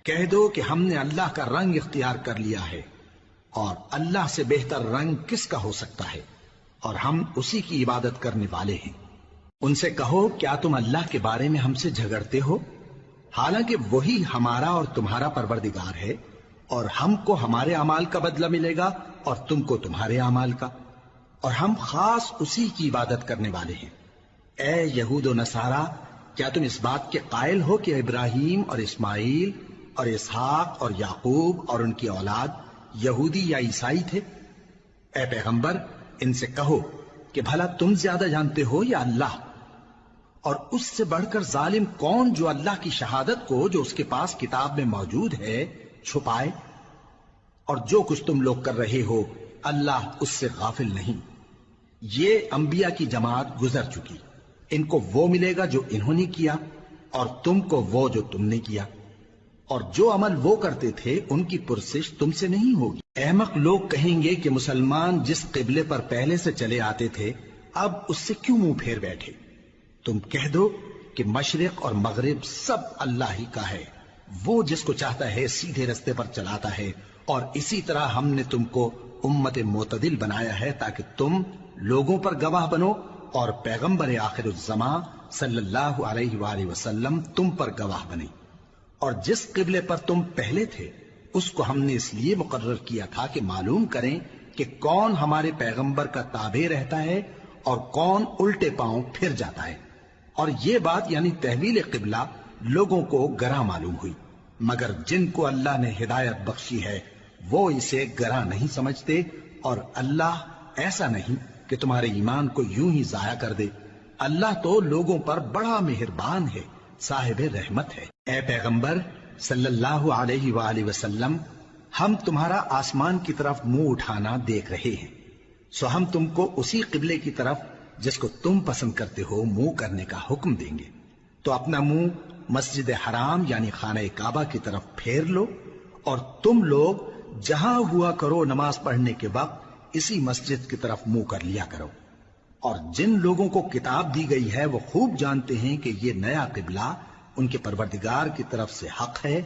[SPEAKER 1] کہہ دو کہ ہم نے اللہ کا رنگ اختیار کر لیا ہے، اور اللہ سے بہتر رنگ کس کا ہو سکتا ہے، اور ہم اسی کی عبادت کرنے والے ہیں۔ ان سے کہو کیا تم اللہ کے بارے میں ہم سے جھگڑتے ہو، حالانکہ وہی ہمارا اور تمہارا پروردگار ہے، اور ہم کو ہمارے اعمال کا بدلہ ملے گا اور تم کو تمہارے اعمال کا، اور ہم خاص اسی کی عبادت کرنے والے ہیں۔ اے یہود و نصارا، کیا تم اس بات کے قائل ہو کہ ابراہیم اور اسماعیل اور اسحاق اور یعقوب اور ان کی اولاد یہودی یا عیسائی تھے؟ اے پیغمبر ان سے کہو کہ بھلا تم زیادہ جانتے ہو یا اللہ؟ اور اس سے بڑھ کر ظالم کون جو اللہ کی شہادت کو جو اس کے پاس کتاب میں موجود ہے چھپائے؟ اور جو کچھ تم لوگ کر رہے ہو اللہ اس سے غافل نہیں۔ یہ انبیاء کی جماعت گزر چکی، ان کو وہ ملے گا جو انہوں نے کیا، اور تم کو وہ جو تم نے کیا۔ اور جو عمل وہ کرتے تھے ان کی پرسش تم سے نہیں ہوگی۔ احمق لوگ کہیں گے کہ مسلمان جس قبلے پر پہلے سے چلے آتے تھے اب اس سے کیوں منہ پھیر بیٹھے؟ تم کہہ دو کہ مشرق اور مغرب سب اللہ ہی کا ہے، وہ جس کو چاہتا ہے سیدھے رستے پر چلاتا ہے، اور اسی طرح ہم نے تم کو امت معتدل بنایا ہے تاکہ تم لوگوں پر گواہ بنو اور پیغمبر آخر الزماں صلی اللہ علیہ وآلہ وسلم تم پر گواہ بنے۔ اور جس قبلے پر تم پہلے تھے اس کو ہم نے اس لیے مقرر کیا تھا کہ معلوم کریں کہ کون ہمارے پیغمبر کا تابع رہتا ہے اور کون الٹے پاؤں پھر جاتا ہے۔ اور یہ بات یعنی تحویل قبلہ لوگوں کو گراں معلوم ہوئی، مگر جن کو اللہ نے ہدایت بخشی ہے وہ اسے گراں نہیں سمجھتے، اور اللہ ایسا نہیں کہ تمہارے ایمان کو یوں ہی ضائع کر دے۔ اللہ تو لوگوں پر بڑا مہربان ہے، صاحب رحمت ہے۔ اے پیغمبر صلی اللہ علیہ وآلہ وسلم، ہم تمہارا آسمان کی طرف منہ اٹھانا دیکھ رہے ہیں، سو ہم تم کو اسی قبلے کی طرف جس کو تم پسند کرتے ہو منہ کرنے کا حکم دیں گے۔ تو اپنا منہ مسجد حرام یعنی خانہ کعبہ کی طرف پھیر لو، اور تم لوگ جہاں ہوا کرو نماز پڑھنے کے وقت اسی مسجد کی طرف منہ کر لیا کرو۔ اور جن لوگوں کو کتاب دی گئی ہے وہ خوب جانتے ہیں کہ یہ نیا قبلہ ان کے پروردگار کی طرف سے حق ہے،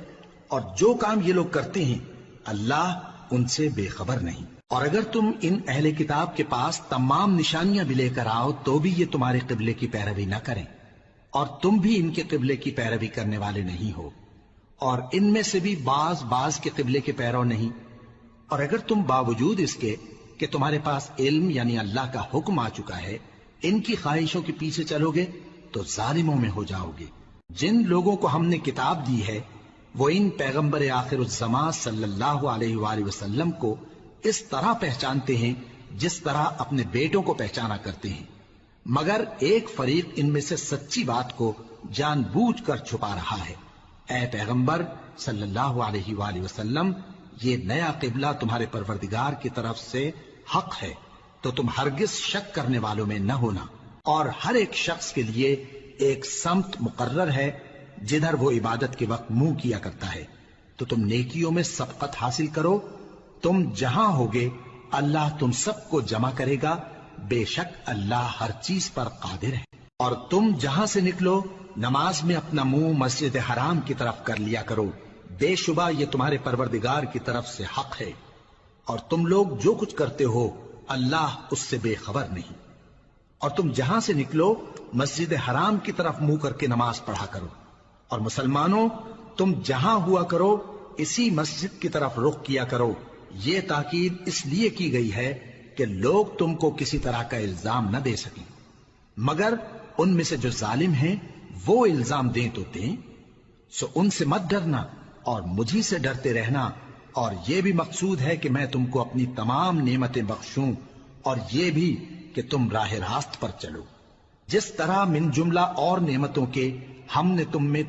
[SPEAKER 1] اور جو کام یہ لوگ کرتے ہیں اللہ ان سے بے خبر نہیں۔ اور اگر تم ان اہل کتاب کے پاس تمام نشانیاں بھی لے کر آؤ تو بھی یہ تمہارے قبلے کی پیروی نہ کریں، اور تم بھی ان کے قبلے کی پیروی کرنے والے نہیں ہو، اور ان میں سے بھی بعض کے قبلے کے پیرو نہیں۔ اور اگر تم باوجود اس کے کہ تمہارے پاس علم یعنی اللہ کا حکم آ چکا ہے ان کی خواہشوں کے پیچھے چلو گے تو ظالموں میں ہو جاؤ گے۔ جن لوگوں کو ہم نے کتاب دی ہے وہ ان پیغمبر آخر الزماں صلی اللہ علیہ وآلہ وسلم کو اس طرح پہچانتے ہیں جس طرح اپنے بیٹوں کو پہچانا کرتے ہیں، مگر ایک فریق ان میں سے سچی بات کو جان بوجھ کر چھپا رہا ہے۔ اے پیغمبر صلی اللہ علیہ وآلہ وسلم، یہ نیا قبلہ تمہارے پروردگار کی طرف سے حق ہے، تو تم ہرگز شک کرنے والوں میں نہ ہونا، اور ہر ایک شخص کے لیے ایک سمت مقرر ہے جدھر وہ عبادت کے وقت منہ کیا کرتا ہے، تو تم نیکیوں میں سبقت حاصل کرو۔ تم جہاں ہوگے اللہ تم سب کو جمع کرے گا، بے شک اللہ ہر چیز پر قادر ہے۔ اور تم جہاں سے نکلو نماز میں اپنا منہ مسجد حرام کی طرف کر لیا کرو، بے شبہ یہ تمہارے پروردگار کی طرف سے حق ہے، اور تم لوگ جو کچھ کرتے ہو اللہ اس سے بے خبر نہیں۔ اور تم جہاں سے نکلو مسجد حرام کی طرف منہ کر کے نماز پڑھا کرو، اور مسلمانوں تم جہاں ہوا کرو اسی مسجد کی طرف رخ کیا کرو۔ یہ تاکید اس لیے کی گئی ہے کہ لوگ تم کو کسی طرح کا الزام نہ دے سکیں، مگر ان میں سے جو ظالم ہیں وہ الزام دیں تو دیں، سو ان سے مت ڈرنا اور مجھی سے ڈرتے رہنا، اور یہ بھی مقصود ہے کہ میں تم کو اپنی تمام نعمتیں بخشوں، اور یہ بھی کہ تم راہ راست پر چلو۔ جس طرح من جملہ اور نعمتوں کے ہم نے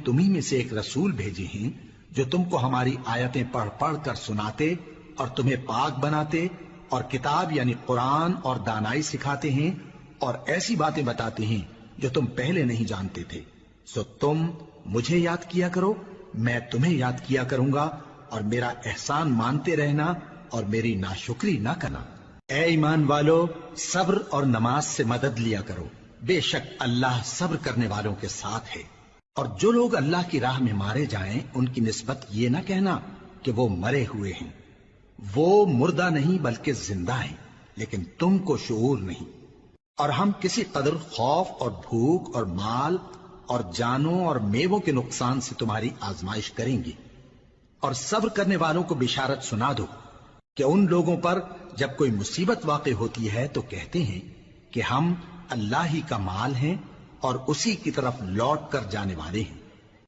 [SPEAKER 1] تمہیں میں سے ایک رسول بھیجے ہیں جو تم کو ہماری آیتیں پڑھ پڑھ کر سناتے اور تمہیں پاک بناتے، اور کتاب یعنی قرآن اور دانائی سکھاتے ہیں، اور ایسی باتیں بتاتے ہیں جو تم پہلے نہیں جانتے تھے، سو تم مجھے یاد کیا کرو، میں تمہیں یاد کیا کروں گا، اور میرا احسان مانتے رہنا اور میری ناشکری نہ کرنا۔ اے ایمان والو، صبر اور نماز سے مدد لیا کرو، بے شک اللہ صبر کرنے والوں کے ساتھ ہے۔ اور جو لوگ اللہ کی راہ میں مارے جائیں ان کی نسبت یہ نہ کہنا کہ وہ مرے ہوئے ہیں، وہ مردہ نہیں بلکہ زندہ ہیں، لیکن تم کو شعور نہیں۔ اور ہم کسی قدر خوف اور بھوک اور مال اور جانوں اور میووں کے نقصان سے تمہاری آزمائش کریں گے، اور صبر کرنے والوں کو بشارت سنا دو کہ ان لوگوں پر جب کوئی مصیبت واقع ہوتی ہے تو کہتے ہیں کہ ہم اللہ ہی کا مال ہیں اور اسی کی طرف لوٹ کر جانے والے ہیں۔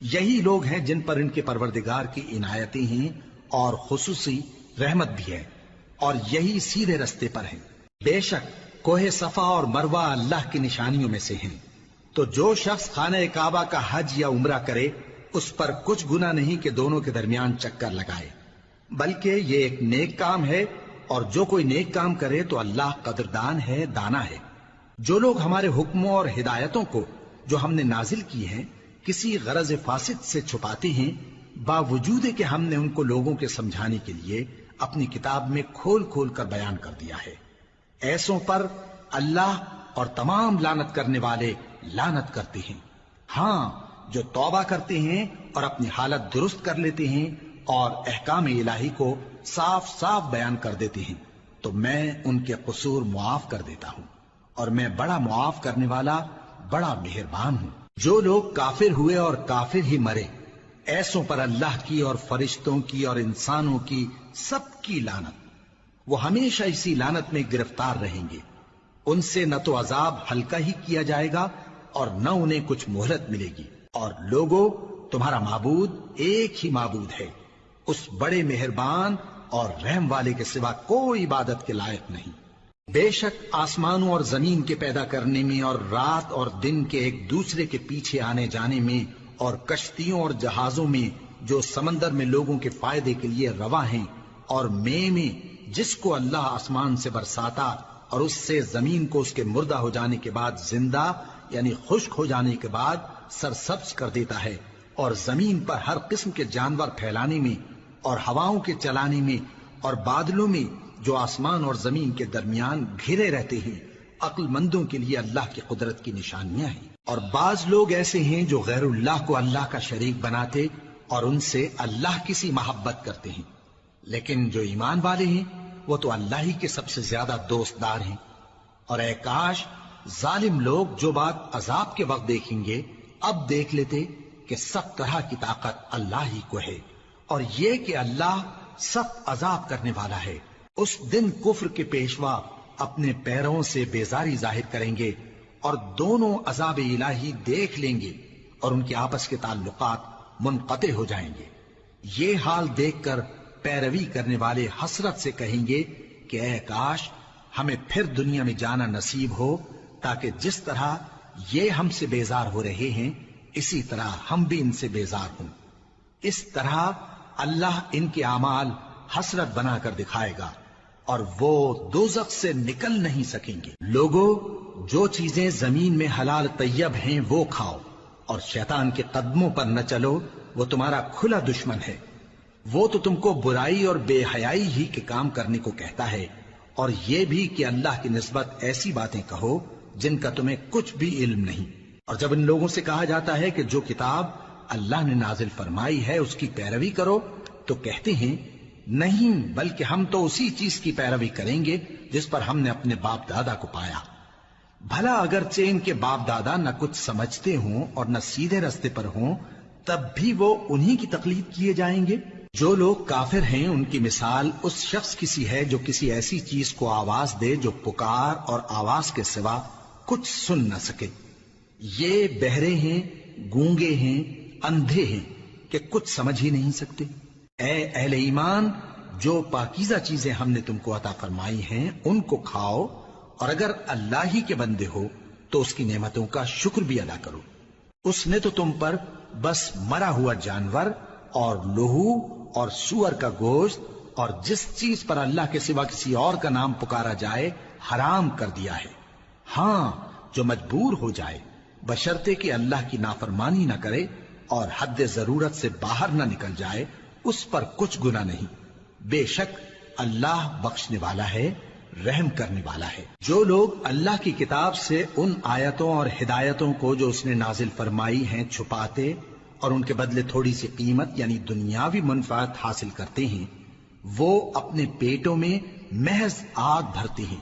[SPEAKER 1] یہی لوگ ہیں جن پر ان کے پروردگار کی عنایتیں ہیں اور خصوصی رحمت بھی ہے، اور یہی سیدھے رستے پر ہیں۔ بے شک کوہ صفا اور مروہ اللہ کی نشانیوں میں سے ہیں، تو جو شخص خانہ کعبہ کا حج یا عمرہ کرے اس پر کچھ گناہ نہیں کہ دونوں کے درمیان چکر لگائے، بلکہ یہ ایک نیک کام ہے، اور جو کوئی نیک کام کرے تو اللہ قدردان ہے، دانا ہے۔ جو لوگ ہمارے حکموں اور ہدایتوں کو جو ہم نے نازل کی ہیں کسی غرض فاسد سے چھپاتے ہیں، باوجود کہ ہم نے ان کو لوگوں کے سمجھانے کے لیے اپنی کتاب میں کھول کھول کر بیان کر دیا ہے۔ ایسوں پر اللہ اور تمام لعنت کرنے والے لعنت کرتے ہیں۔ ہاں، جو توبہ کرتے ہیں اور اپنی حالت درست کر لیتے ہیں اور احکام الہی کو صاف صاف بیان کر دیتے ہیں تو میں ان کے قصور معاف کر دیتا ہوں، اور میں بڑا معاف کرنے والا بڑا مہربان ہوں۔ جو لوگ کافر ہوئے اور کافر ہی مرے، ایسوں پر اللہ کی اور فرشتوں کی اور انسانوں کی سب کی لعنت، وہ ہمیشہ اسی لعنت میں گرفتار رہیں گے۔ ان سے نہ تو عذاب ہلکا ہی کیا جائے گا اور نہ انہیں کچھ مہلت ملے گی۔ اور لوگوں، تمہارا معبود ایک ہی معبود ہے، اس بڑے مہربان اور رحم والے کے سوا کوئی عبادت کے لائق نہیں۔ بے شک آسمانوں اور زمین کے پیدا کرنے میں اور رات اور دن کے ایک دوسرے کے پیچھے آنے جانے میں اور کشتیوں اور جہازوں میں جو سمندر میں لوگوں کے فائدے کے لیے رواں ہیں، اور میں جس کو اللہ آسمان سے برساتا اور اس سے زمین کو اس کے مردہ ہو جانے کے بعد زندہ یعنی خشک ہو جانے کے بعد سرسبز کر دیتا ہے، اور زمین پر ہر قسم کے جانور پھیلانے میں اور ہواؤں کے چلانے میں اور بادلوں میں جو آسمان اور زمین کے درمیان گھرے رہتے ہیں، عقل مندوں کے لیے اللہ کی قدرت کی نشانیاں ہیں۔ اور بعض لوگ ایسے ہیں جو غیر اللہ کو اللہ کا شریک بناتے اور ان سے اللہ کی سی محبت کرتے ہیں، لیکن جو ایمان والے ہیں وہ تو اللہ ہی کے سب سے زیادہ دوست دار ہیں۔ اور اے کاش ظالم لوگ جو بات عذاب کے وقت دیکھیں گے اب دیکھ لیتے کہ سب طرح کی طاقت اللہ ہی کو ہے، اور یہ کہ اللہ سخت عذاب کرنے والا ہے۔ اس دن کفر کے پیشوا اپنے پیروں سے بیزاری ظاہر کریں گے اور دونوں عذاب الہی دیکھ لیں گے اور ان کے آپس کے تعلقات منقطع ہو جائیں گے۔ یہ حال دیکھ کر پیروی کرنے والے حسرت سے کہیں گے کہ اے کاش ہمیں پھر دنیا میں جانا نصیب ہو، تاکہ جس طرح یہ ہم سے بیزار ہو رہے ہیں اسی طرح ہم بھی ان سے بیزار ہوں۔ اس طرح اللہ ان کے اعمال حسرت بنا کر دکھائے گا اور وہ دوزخ سے نکل نہیں سکیں گے۔ لوگوں، جو چیزیں زمین میں حلال طیب ہیں وہ کھاؤ، اور شیطان کے قدموں پر نہ چلو، وہ تمہارا کھلا دشمن ہے۔ وہ تو تم کو برائی اور بے حیائی ہی کے کام کرنے کو کہتا ہے، اور یہ بھی کہ اللہ کی نسبت ایسی باتیں کہو جن کا تمہیں کچھ بھی علم نہیں۔ اور جب ان لوگوں سے کہا جاتا ہے کہ جو کتاب اللہ نے نازل فرمائی ہے اس کی پیروی کرو، تو کہتے ہیں نہیں، بلکہ ہم تو اسی چیز کی پیروی کریں گے جس پر ہم نے اپنے باپ دادا کو پایا۔ بھلا اگرچہ ان کے باپ دادا نہ کچھ سمجھتے ہوں اور نہ سیدھے رستے پر ہوں، تب بھی وہ انہی کی تقلید کیے جائیں گے۔ جو لوگ کافر ہیں ان کی مثال اس شخص کی سی ہے جو کسی ایسی چیز کو آواز دے جو پکار اور آواز کے سوا کچھ سن نہ سکے۔ یہ بہرے ہیں، گونگے ہیں، اندھے ہیں کہ کچھ سمجھ ہی نہیں سکتے۔ اے اہل ایمان، جو پاکیزہ چیزیں ہم نے تم کو عطا فرمائی ہیں ان کو کھاؤ، اور اگر اللہ ہی کے بندے ہو تو اس کی نعمتوں کا شکر بھی ادا کرو۔ اس نے تو تم پر بس مرا ہوا جانور اور لہو اور سور کا گوشت اور جس چیز پر اللہ کے سوا کسی اور کا نام پکارا جائے حرام کر دیا ہے۔ ہاں، جو مجبور ہو جائے بشرطے کہ اللہ کی نافرمانی نہ کرے اور حد ضرورت سے باہر نہ نکل جائے، اس پر کچھ گناہ نہیں۔ بے شک اللہ بخشنے والا ہے، رحم کرنے والا ہے۔ جو لوگ اللہ کی کتاب سے ان آیتوں اور ہدایتوں کو جو اس نے نازل فرمائی ہیں چھپاتے اور ان کے بدلے تھوڑی سی قیمت یعنی دنیاوی منفعت حاصل کرتے ہیں، وہ اپنے پیٹوں میں محض آگ بھرتے ہیں۔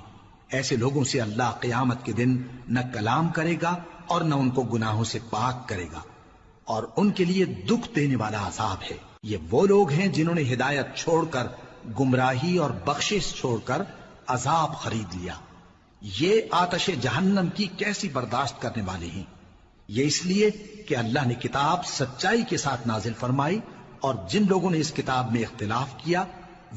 [SPEAKER 1] ایسے لوگوں سے اللہ قیامت کے دن نہ کلام کرے گا اور نہ ان کو گناہوں سے پاک کرے گا، اور ان کے لیے دکھ دینے والا عذاب ہے۔ یہ وہ لوگ ہیں جنہوں نے ہدایت چھوڑ کر گمراہی اور بخشش چھوڑ کر عذاب خرید لیا۔ یہ آتش جہنم کی کیسی برداشت کرنے والے ہیں۔ یہ اس لیے کہ اللہ نے کتاب سچائی کے ساتھ نازل فرمائی، اور جن لوگوں نے اس کتاب میں اختلاف کیا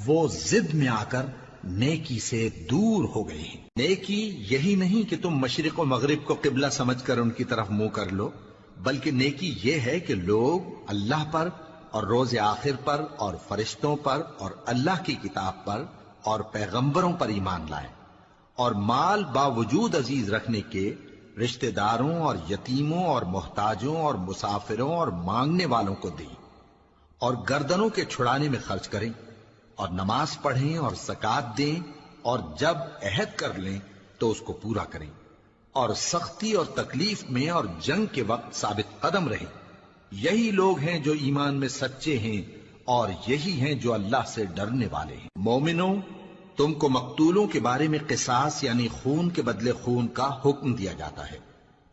[SPEAKER 1] وہ ضد میں آ کر نیکی سے دور ہو گئے ہیں۔ نیکی یہی نہیں کہ تم مشرق و مغرب کو قبلہ سمجھ کر ان کی طرف منہ کر لو، بلکہ نیکی یہ ہے کہ لوگ اللہ پر اور روز آخر پر اور فرشتوں پر اور اللہ کی کتاب پر اور پیغمبروں پر ایمان لائیں، اور مال باوجود عزیز رکھنے کے رشتہ داروں اور یتیموں اور محتاجوں اور مسافروں اور مانگنے والوں کو دیں، اور گردنوں کے چھڑانے میں خرچ کریں، اور نماز پڑھیں اور زکات دیں، اور جب عہد کر لیں تو اس کو پورا کریں، اور سختی اور تکلیف میں اور جنگ کے وقت ثابت قدم رہیں۔ یہی لوگ ہیں جو ایمان میں سچے ہیں، اور یہی ہیں جو اللہ سے ڈرنے والے ہیں۔ مومنوں، تم کو مقتولوں کے بارے میں قصاص یعنی خون کے بدلے خون کا حکم دیا جاتا ہے،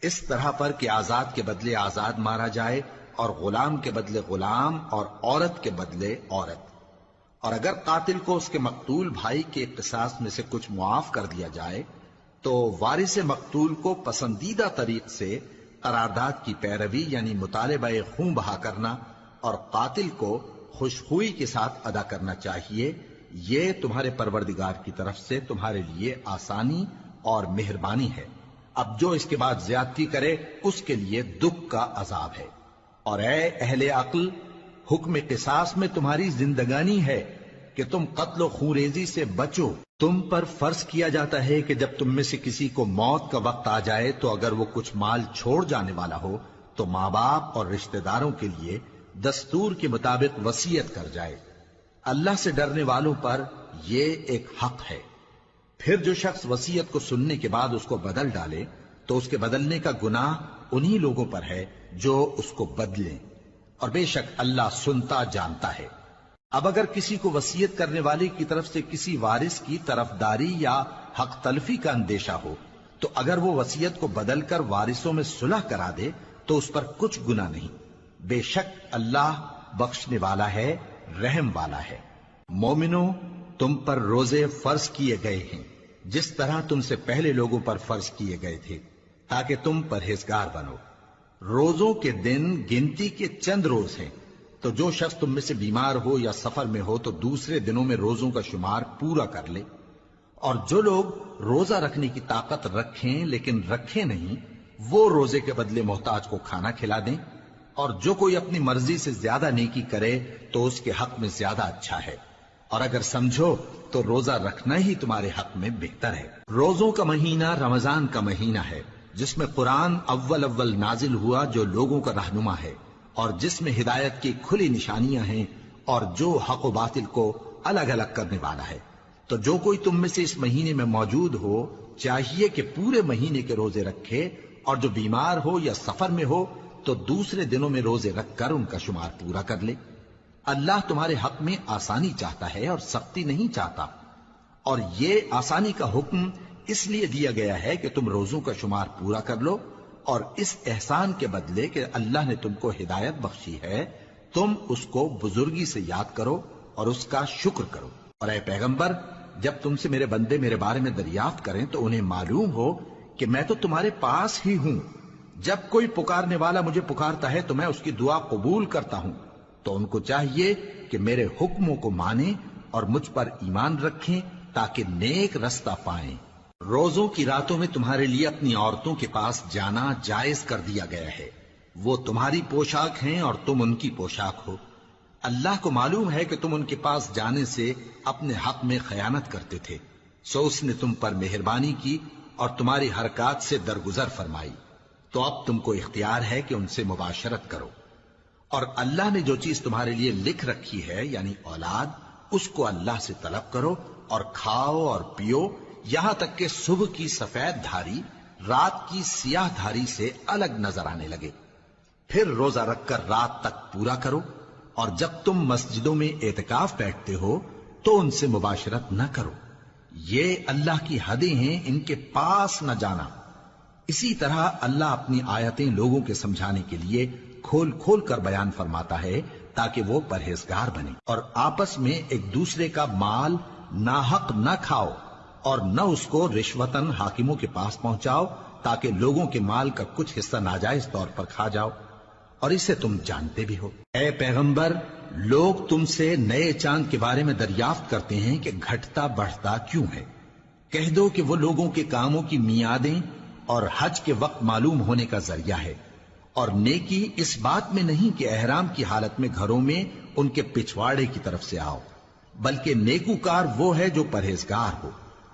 [SPEAKER 1] اس طرح پر کہ آزاد کے بدلے آزاد مارا جائے، اور غلام کے بدلے غلام، اور عورت کے بدلے عورت۔ اور اگر قاتل کو اس کے مقتول بھائی کے قصاص میں سے کچھ معاف کر دیا جائے تو وارث مقتول کو پسندیدہ طریق سے قرارداد کی پیروی یعنی مطالبہ خون بہا کرنا اور قاتل کو خوشخوئی کے ساتھ ادا کرنا چاہیے۔ یہ تمہارے پروردگار کی طرف سے تمہارے لیے آسانی اور مہربانی ہے۔ اب جو اس کے بعد زیادتی کرے اس کے لیے دکھ کا عذاب ہے۔ اور اے اہل عقل، حکم قصاص میں تمہاری زندگانی ہے کہ تم قتل و خونریزی سے بچو۔ تم پر فرض کیا جاتا ہے کہ جب تم میں سے کسی کو موت کا وقت آ جائے تو اگر وہ کچھ مال چھوڑ جانے والا ہو تو ماں باپ اور رشتہ داروں کے لیے دستور کے مطابق وصیت کر جائے۔ اللہ سے ڈرنے والوں پر یہ ایک حق ہے۔ پھر جو شخص وصیت کو سننے کے بعد اس کو بدل ڈالے تو اس کے بدلنے کا گناہ انہی لوگوں پر ہے جو اس کو بدلیں، اور بے شک اللہ سنتا جانتا ہے۔ اب اگر کسی کو وصیت کرنے والے کی طرف سے کسی وارث کی طرفداری یا حق تلفی کا اندیشہ ہو تو اگر وہ وصیت کو بدل کر وارثوں میں صلح کرا دے تو اس پر کچھ گناہ نہیں، بے شک اللہ بخشنے والا ہے، رحم والا ہے۔ مومنوں، تم پر روزے فرض کیے گئے ہیں جس طرح تم سے پہلے لوگوں پر فرض کیے گئے تھے تاکہ تم پرہیزگار بنو۔ روزوں کے دن گنتی کے چند روز ہیں، تو جو شخص تم میں سے بیمار ہو یا سفر میں ہو تو دوسرے دنوں میں روزوں کا شمار پورا کر لے۔ اور جو لوگ روزہ رکھنے کی طاقت رکھیں لیکن رکھیں نہیں، وہ روزے کے بدلے محتاج کو کھانا کھلا دیں۔ اور جو کوئی اپنی مرضی سے زیادہ نیکی کرے تو اس کے حق میں زیادہ اچھا ہے، اور اگر سمجھو تو روزہ رکھنا ہی تمہارے حق میں بہتر ہے۔ روزوں کا مہینہ رمضان کا مہینہ ہے جس میں قرآن اول نازل ہوا، جو لوگوں کا رہنما ہے اور جس میں ہدایت کی کھلی نشانیاں ہیں، اور جو حق و باطل کو الگ الگ کرنے والا ہے۔ تو جو کوئی تم میں سے اس مہینے میں موجود ہو چاہیے کہ پورے مہینے کے روزے رکھے، اور جو بیمار ہو یا سفر میں ہو تو دوسرے دنوں میں روزے رکھ کر ان کا شمار پورا کر لے۔ اللہ تمہارے حق میں آسانی چاہتا ہے اور سختی نہیں چاہتا، اور یہ آسانی کا حکم اس لیے دیا گیا ہے کہ تم روزوں کا شمار پورا کر لو، اور اس احسان کے بدلے کہ اللہ نے تم کو ہدایت بخشی ہے تم اس کو بزرگی سے یاد کرو اور اس کا شکر کرو۔ اور اے پیغمبر، جب تم سے میرے بندے میرے بارے میں دریافت کریں تو انہیں معلوم ہو کہ میں تو تمہارے پاس ہی ہوں۔ جب کوئی پکارنے والا مجھے پکارتا ہے تو میں اس کی دعا قبول کرتا ہوں، تو ان کو چاہیے کہ میرے حکموں کو مانیں اور مجھ پر ایمان رکھیں تاکہ نیک رستہ پائیں۔ روزوں کی راتوں میں تمہارے لیے اپنی عورتوں کے پاس جانا جائز کر دیا گیا ہے، وہ تمہاری پوشاک ہیں اور تم ان کی پوشاک ہو۔ اللہ کو معلوم ہے کہ تم ان کے پاس جانے سے اپنے حق میں خیانت کرتے تھے، سو اس نے تم پر مہربانی کی اور تمہاری حرکات سے درگزر فرمائی، تو اب تم کو اختیار ہے کہ ان سے مباشرت کرو۔ اور اللہ نے جو چیز تمہارے لیے لکھ رکھی ہے یعنی اولاد، اس کو اللہ سے طلب کرو اور کھاؤ اور پیو، یہاں تک کہ صبح کی سفید دھاری رات کی سیاہ دھاری سے الگ نظر آنے لگے، پھر روزہ رکھ کر رات تک پورا کرو۔ اور جب تم مسجدوں میں اعتکاف بیٹھتے ہو تو ان سے مباشرت نہ کرو، یہ اللہ کی حدیں ہیں، ان کے پاس نہ جانا۔ اسی طرح اللہ اپنی آیتیں لوگوں کے سمجھانے کے لیے کھول کھول کر بیان فرماتا ہے تاکہ وہ پرہیزگار بنے۔ اور آپس میں ایک دوسرے کا مال ناحق نہ کھاؤ اور نہ اس کو رشوتاً حاکموں کے پاس پہنچاؤ تاکہ لوگوں کے مال کا کچھ حصہ ناجائز طور پر کھا جاؤ، اور اسے تم جانتے بھی ہو۔ اے پیغمبر، لوگ تم سے نئے چاند کے بارے میں دریافت کرتے ہیں کہ گھٹتا بڑھتا کیوں ہے۔ کہہ دو کہ وہ لوگوں کے کاموں کی میعادیں اور حج کے وقت معلوم ہونے کا ذریعہ ہے، اور نیکی اس بات میں نہیں کہ احرام کی حالت میں گھروں میں ان کے پچھواڑے کی طرف سے آؤ، بلکہ نیکوکار وہ ہے جو پرہیزگار ہو،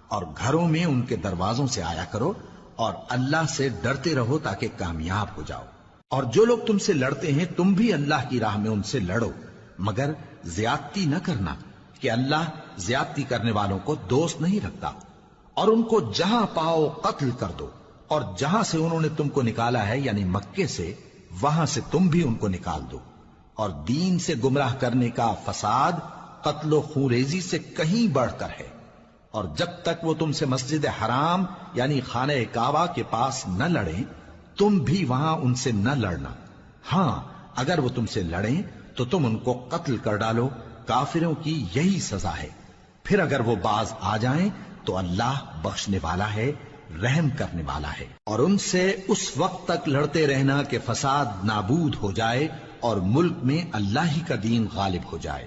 [SPEAKER 1] اور گھروں میں ان کے دروازوں سے آیا کرو اور اللہ سے ڈرتے رہو تاکہ کامیاب ہو جاؤ۔ اور جو لوگ تم سے لڑتے ہیں تم بھی اللہ کی راہ میں ان سے لڑو، مگر زیادتی نہ کرنا کہ اللہ زیادتی کرنے والوں کو دوست نہیں رکھتا۔ اور ان کو جہاں پاؤ قتل کر دو، اور جہاں سے انہوں نے تم کو نکالا ہے یعنی مکے سے، وہاں سے تم بھی ان کو نکال دو۔ اور دین سے گمراہ کرنے کا فساد قتل و خونریزی سے کہیں بڑھ کر ہے۔ اور جب تک وہ تم سے مسجد حرام یعنی خانہ کعبہ کے پاس نہ لڑیں، تم بھی وہاں ان سے نہ لڑنا۔ ہاں اگر وہ تم سے لڑیں تو تم ان کو قتل کر ڈالو، کافروں کی یہی سزا ہے۔ پھر اگر وہ باز آ جائیں تو اللہ بخشنے والا ہے، رحم کرنے والا ہے۔ اور ان سے اس وقت تک لڑتے رہنا کہ فساد نابود ہو جائے اور ملک میں اللہ ہی کا دین غالب ہو جائے۔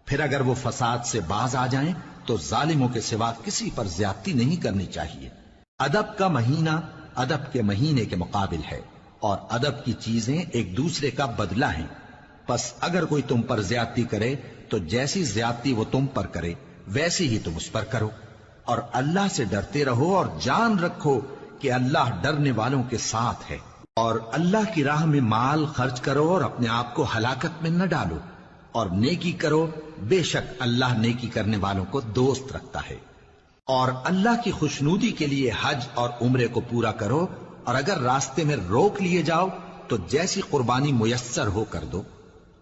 [SPEAKER 1] پھر اگر وہ فساد سے باز آ جائیں تو ظالموں کے سوا کسی پر زیادتی نہیں کرنی چاہیے۔ ادب کا مہینہ ادب کے مہینے کے مقابل ہے، اور ادب کی چیزیں ایک دوسرے کا بدلہ ہیں۔ پس اگر کوئی تم پر زیادتی کرے تو جیسی زیادتی وہ تم پر کرے ویسی ہی تم اس پر کرو۔ اور اللہ سے ڈرتے رہو اور جان رکھو کہ اللہ ڈرنے والوں کے ساتھ ہے۔ اور اللہ کی راہ میں مال خرچ کرو اور اپنے آپ کو ہلاکت میں نہ ڈالو، اور نیکی کرو، بے شک اللہ نیکی کرنے والوں کو دوست رکھتا ہے۔ اور اللہ کی خوشنودی کے لیے حج اور عمرے کو پورا کرو، اور اگر راستے میں روک لیے جاؤ تو جیسی قربانی میسر ہو کر دو،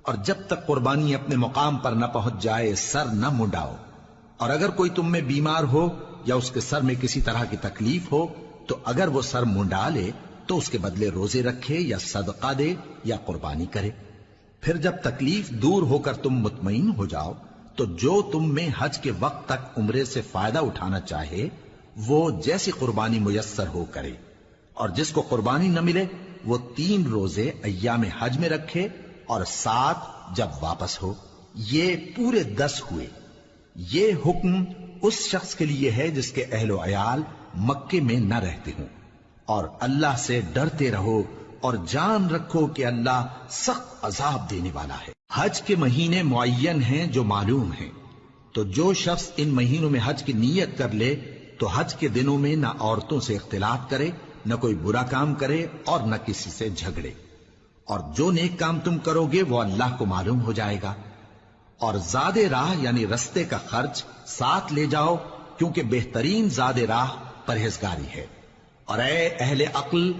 [SPEAKER 1] اور جب تک قربانی اپنے مقام پر نہ پہنچ جائے سر نہ منڈاؤ۔ اور اگر کوئی تم میں بیمار ہو یا اس کے سر میں کسی طرح کی تکلیف ہو تو اگر وہ سر منڈا لے تو اس کے بدلے روزے رکھے یا صدقہ دے یا قربانی کرے۔ پھر جب تکلیف دور ہو کر تم مطمئن ہو جاؤ تو جو تم میں حج کے وقت تک عمرے سے فائدہ اٹھانا چاہے وہ جیسی قربانی میسر ہو کرے، اور جس کو قربانی نہ ملے وہ 3 روزے ایام حج میں رکھے اور 7 جب واپس ہو، یہ پورے 10 ہوئے۔ یہ حکم اس شخص کے لیے ہے جس کے اہل و عیال مکے میں نہ رہتے ہوں۔ اور اللہ سے ڈرتے رہو اور جان رکھو کہ اللہ سخت عذاب دینے والا ہے۔ حج کے مہینے معین ہیں جو معلوم ہیں، تو جو شخص ان مہینوں میں حج کی نیت کر لے تو حج کے دنوں میں نہ عورتوں سے اختلاط کرے، نہ کوئی برا کام کرے اور نہ کسی سے جھگڑے۔ اور جو نیک کام تم کرو گے وہ اللہ کو معلوم ہو جائے گا۔ اور زاد راہ یعنی رستے کا خرچ ساتھ لے جاؤ، کیونکہ بہترین زاد راہ پرہیزگاری ہے۔ اور اے اہل عقل،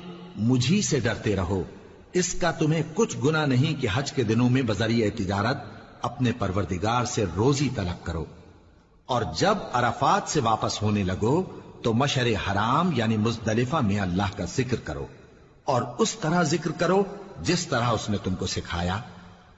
[SPEAKER 1] مجھی سے ڈرتے رہو، اس کا تمہیں کچھ گناہ نہیں کہ حج کے دنوں میں بذریعہ تجارت اپنے پروردگار سے روزی طلب کرو۔ اور جب عرفات سے واپس ہونے لگو تو مشعر حرام یعنی مزدلفہ میں اللہ کا ذکر کرو، اور اس طرح ذکر کرو جس طرح اس نے تم کو سکھایا،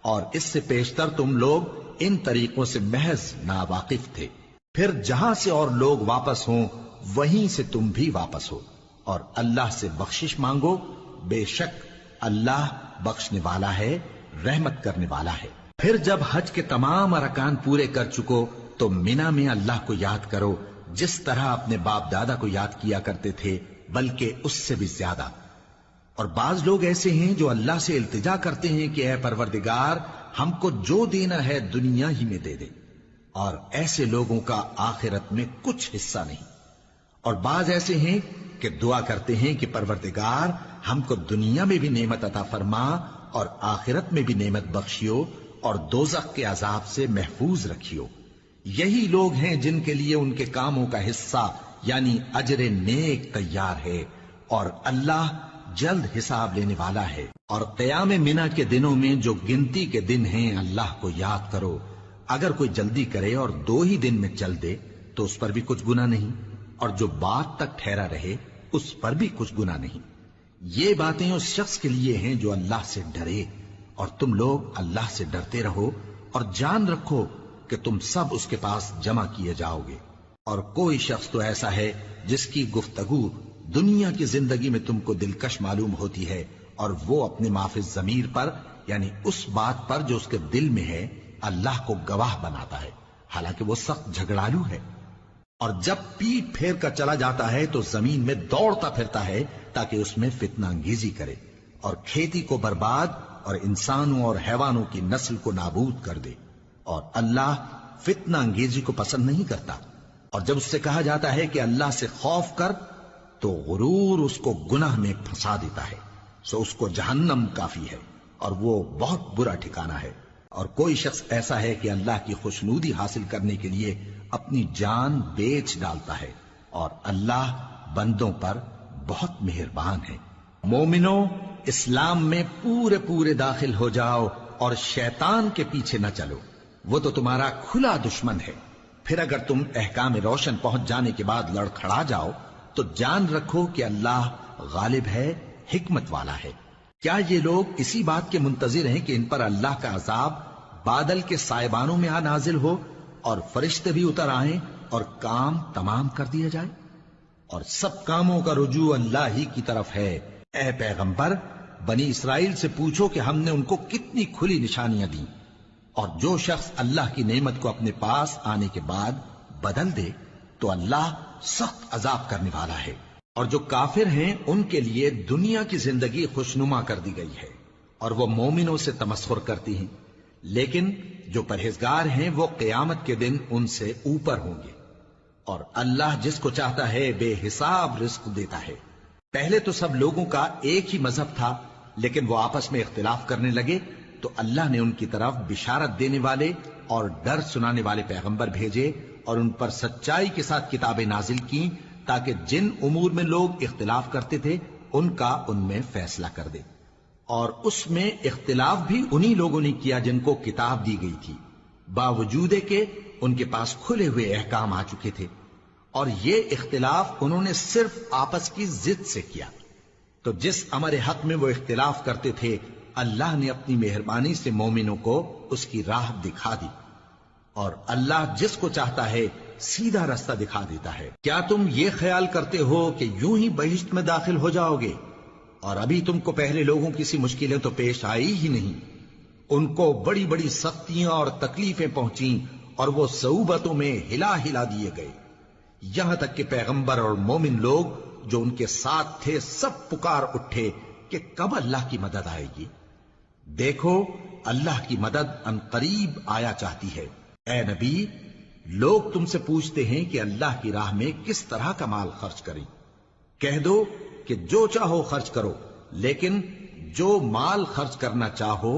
[SPEAKER 1] اور اس سے پیشتر تم لوگ ان طریقوں سے محض ناواقف تھے۔ پھر جہاں سے اور لوگ واپس ہوں وہیں سے تم بھی واپس ہو، اور اللہ سے بخشش مانگو، بے شک اللہ بخشنے والا ہے، رحمت کرنے والا ہے۔ پھر جب حج کے تمام ارکان پورے کر چکو تو مینا میں اللہ کو یاد کرو جس طرح اپنے باپ دادا کو یاد کیا کرتے تھے، بلکہ اس سے بھی زیادہ۔ اور بعض لوگ ایسے ہیں جو اللہ سے التجا کرتے ہیں کہ اے پروردگار ہم کو جو دینا ہے دنیا ہی میں دے دے، اور ایسے لوگوں کا آخرت میں کچھ حصہ نہیں۔ اور بعض ایسے ہیں کہ دعا کرتے ہیں کہ پروردگار ہم کو دنیا میں بھی نعمت عطا فرما اور آخرت میں بھی نعمت بخشیو اور دوزخ کے عذاب سے محفوظ رکھیو۔ یہی لوگ ہیں جن کے لیے ان کے کاموں کا حصہ یعنی اجر نیک تیار ہے، اور اللہ جلد حساب لینے والا ہے۔ اور قیام منا کے دنوں میں جو گنتی کے دن ہیں اللہ کو یاد کرو۔ اگر کوئی جلدی کرے اور 2 ہی دن میں چل دے تو اس پر بھی کچھ گناہ نہیں، اور جو بات تک ٹھہرا رہے اس پر بھی کچھ گناہ نہیں۔ یہ باتیں اس شخص کے لیے ہیں جو اللہ سے ڈرے، اور تم لوگ اللہ سے ڈرتے رہو اور جان رکھو کہ تم سب اس کے پاس جمع کیے جاؤ گے۔ اور کوئی شخص تو ایسا ہے جس کی گفتگو دنیا کی زندگی میں تم کو دلکش معلوم ہوتی ہے، اور وہ اپنے معافی ضمیر پر یعنی اس بات پر جو اس کے دل میں ہے اللہ کو گواہ بناتا ہے، حالانکہ وہ سخت جھگڑالو ہے۔ اور جب پیٹ پھیر کر چلا جاتا ہے تو زمین میں دوڑتا پھرتا ہے تاکہ اس میں فتنہ انگیزی کرے اور کھیتی کو برباد اور انسانوں اور حیوانوں کی نسل کو نابود کر دے، اور اللہ فتنہ انگیزی کو پسند نہیں کرتا۔ اور جب اس سے کہا جاتا ہے کہ اللہ سے خوف کر تو غرور اس کو گناہ میں پھنسا دیتا ہے، سو اس کو جہنم کافی ہے اور وہ بہت برا ٹھکانہ ہے۔ اور کوئی شخص ایسا ہے کہ اللہ کی خوشنودی حاصل کرنے کے لیے اپنی جان بیچ ڈالتا ہے، اور اللہ بندوں پر بہت مہربان ہے۔ مومنوں، اسلام میں پورے پورے داخل ہو جاؤ اور شیطان کے پیچھے نہ چلو، وہ تو تمہارا کھلا دشمن ہے۔ پھر اگر تم احکام روشن پہنچ جانے کے بعد لڑکھڑا جاؤ تو جان رکھو کہ اللہ غالب ہے، حکمت والا ہے۔ کیا یہ لوگ اسی بات کے منتظر ہیں کہ ان پر اللہ کا عذاب بادل کے سائبانوں میں آ نازل ہو اور فرشتے بھی اتر آئیں اور کام تمام کر دیا جائے؟ اور سب کاموں کا رجوع اللہ ہی کی طرف ہے۔ اے پیغمبر، بنی اسرائیل سے پوچھو کہ ہم نے ان کو کتنی کھلی نشانیاں دیں، اور جو شخص اللہ کی نعمت کو اپنے پاس آنے کے بعد بدل دے تو اللہ سخت عذاب کرنے والا ہے۔ اور جو کافر ہیں ان کے لیے دنیا کی زندگی خوشنما کر دی گئی ہے، اور وہ مومنوں سے تمسخر کرتی ہیں، لیکن جو پرہیزگار ہیں وہ قیامت کے دن ان سے اوپر ہوں گے۔ اور اللہ جس کو چاہتا ہے بے حساب رزق دیتا ہے۔ پہلے تو سب لوگوں کا ایک ہی مذہب تھا، لیکن وہ آپس میں اختلاف کرنے لگے تو اللہ نے ان کی طرف بشارت دینے والے اور ڈر سنانے والے پیغمبر بھیجے، اور ان پر سچائی کے ساتھ کتابیں نازل کی تاکہ جن امور میں لوگ اختلاف کرتے تھے ان کا ان میں فیصلہ کر دے۔ اور اس میں اختلاف بھی انہی لوگوں نے کیا جن کو کتاب دی گئی تھی، باوجود کہ ان کے پاس کھلے ہوئے احکام آ چکے تھے، اور یہ اختلاف انہوں نے صرف آپس کی ضد سے کیا۔ تو جس امر حق میں وہ اختلاف کرتے تھے اللہ نے اپنی مہربانی سے مومنوں کو اس کی راہ دکھا دی، اور اللہ جس کو چاہتا ہے سیدھا رستہ دکھا دیتا ہے۔ کیا تم یہ خیال کرتے ہو کہ یوں ہی بہشت میں داخل ہو جاؤ گے، اور ابھی تم کو پہلے لوگوں کی سی مشکلیں تو پیش آئی ہی نہیں؟ ان کو بڑی بڑی سختیاں اور تکلیفیں پہنچیں، اور وہ صعوبتوں میں ہلا ہلا دیے گئے، یہاں تک کہ پیغمبر اور مومن لوگ جو ان کے ساتھ تھے سب پکار اٹھے کہ کب اللہ کی مدد آئے گی۔ دیکھو اللہ کی مدد ان قریب آیا چاہتی ہے۔ اے نبی، لوگ تم سے پوچھتے ہیں کہ اللہ کی راہ میں کس طرح کا مال خرچ کریں۔ کہہ دو کہ جو چاہو خرچ کرو، لیکن جو مال خرچ کرنا چاہو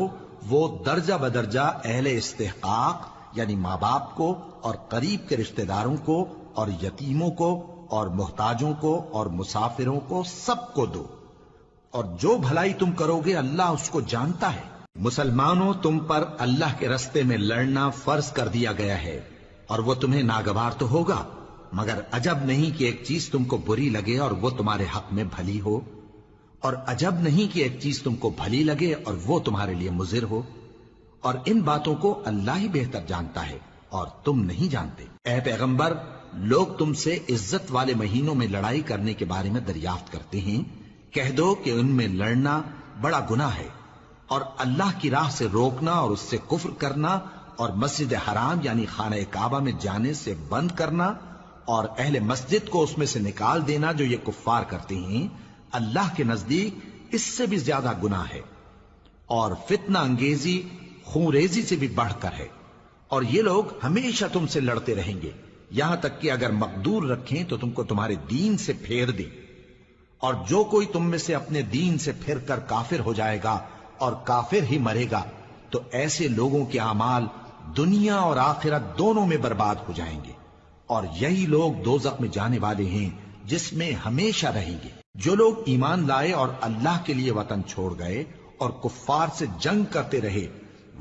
[SPEAKER 1] وہ درجہ بدرجہ اہل استحقاق یعنی ماں باپ کو اور قریب کے رشتہ داروں کو اور یتیموں کو اور محتاجوں کو اور مسافروں کو سب کو دو، اور جو بھلائی تم کرو گے اللہ اس کو جانتا ہے۔ مسلمانوں، تم پر اللہ کے رستے میں لڑنا فرض کر دیا گیا ہے، اور وہ تمہیں ناگوار تو ہوگا، مگر عجب نہیں کہ ایک چیز تم کو بری لگے اور وہ تمہارے حق میں بھلی ہو، اور عجب نہیں کہ ایک چیز تم کو بھلی لگے اور وہ تمہارے لیے مضر ہو، اور ان باتوں کو اللہ ہی بہتر جانتا ہے اور تم نہیں جانتے۔ اے پیغمبر، لوگ تم سے عزت والے مہینوں میں لڑائی کرنے کے بارے میں دریافت کرتے ہیں، کہہ دو کہ ان میں لڑنا بڑا گناہ ہے، اور اللہ کی راہ سے روکنا اور اس سے کفر کرنا اور مسجد حرام یعنی خانہ کعبہ میں جانے سے بند کرنا اور اہل مسجد کو اس میں سے نکال دینا جو یہ کفار کرتے ہیں، اللہ کے نزدیک اس سے بھی زیادہ گناہ ہے، اور فتنہ انگیزی خونریزی سے بھی بڑھ کر ہے۔ اور یہ لوگ ہمیشہ تم سے لڑتے رہیں گے، یہاں تک کہ اگر مقدور رکھیں تو تم کو تمہارے دین سے پھیر دیں، اور جو کوئی تم میں سے اپنے دین سے پھر کر کافر ہو جائے گا اور کافر ہی مرے گا تو ایسے لوگوں کے اعمال دنیا اور آخرت دونوں میں برباد ہو جائیں گے، اور یہی لوگ دوزخ میں جانے والے ہیں جس میں ہمیشہ رہیں گے۔ جو لوگ ایمان لائے اور اللہ کے لیے وطن چھوڑ گئے اور کفار سے جنگ کرتے رہے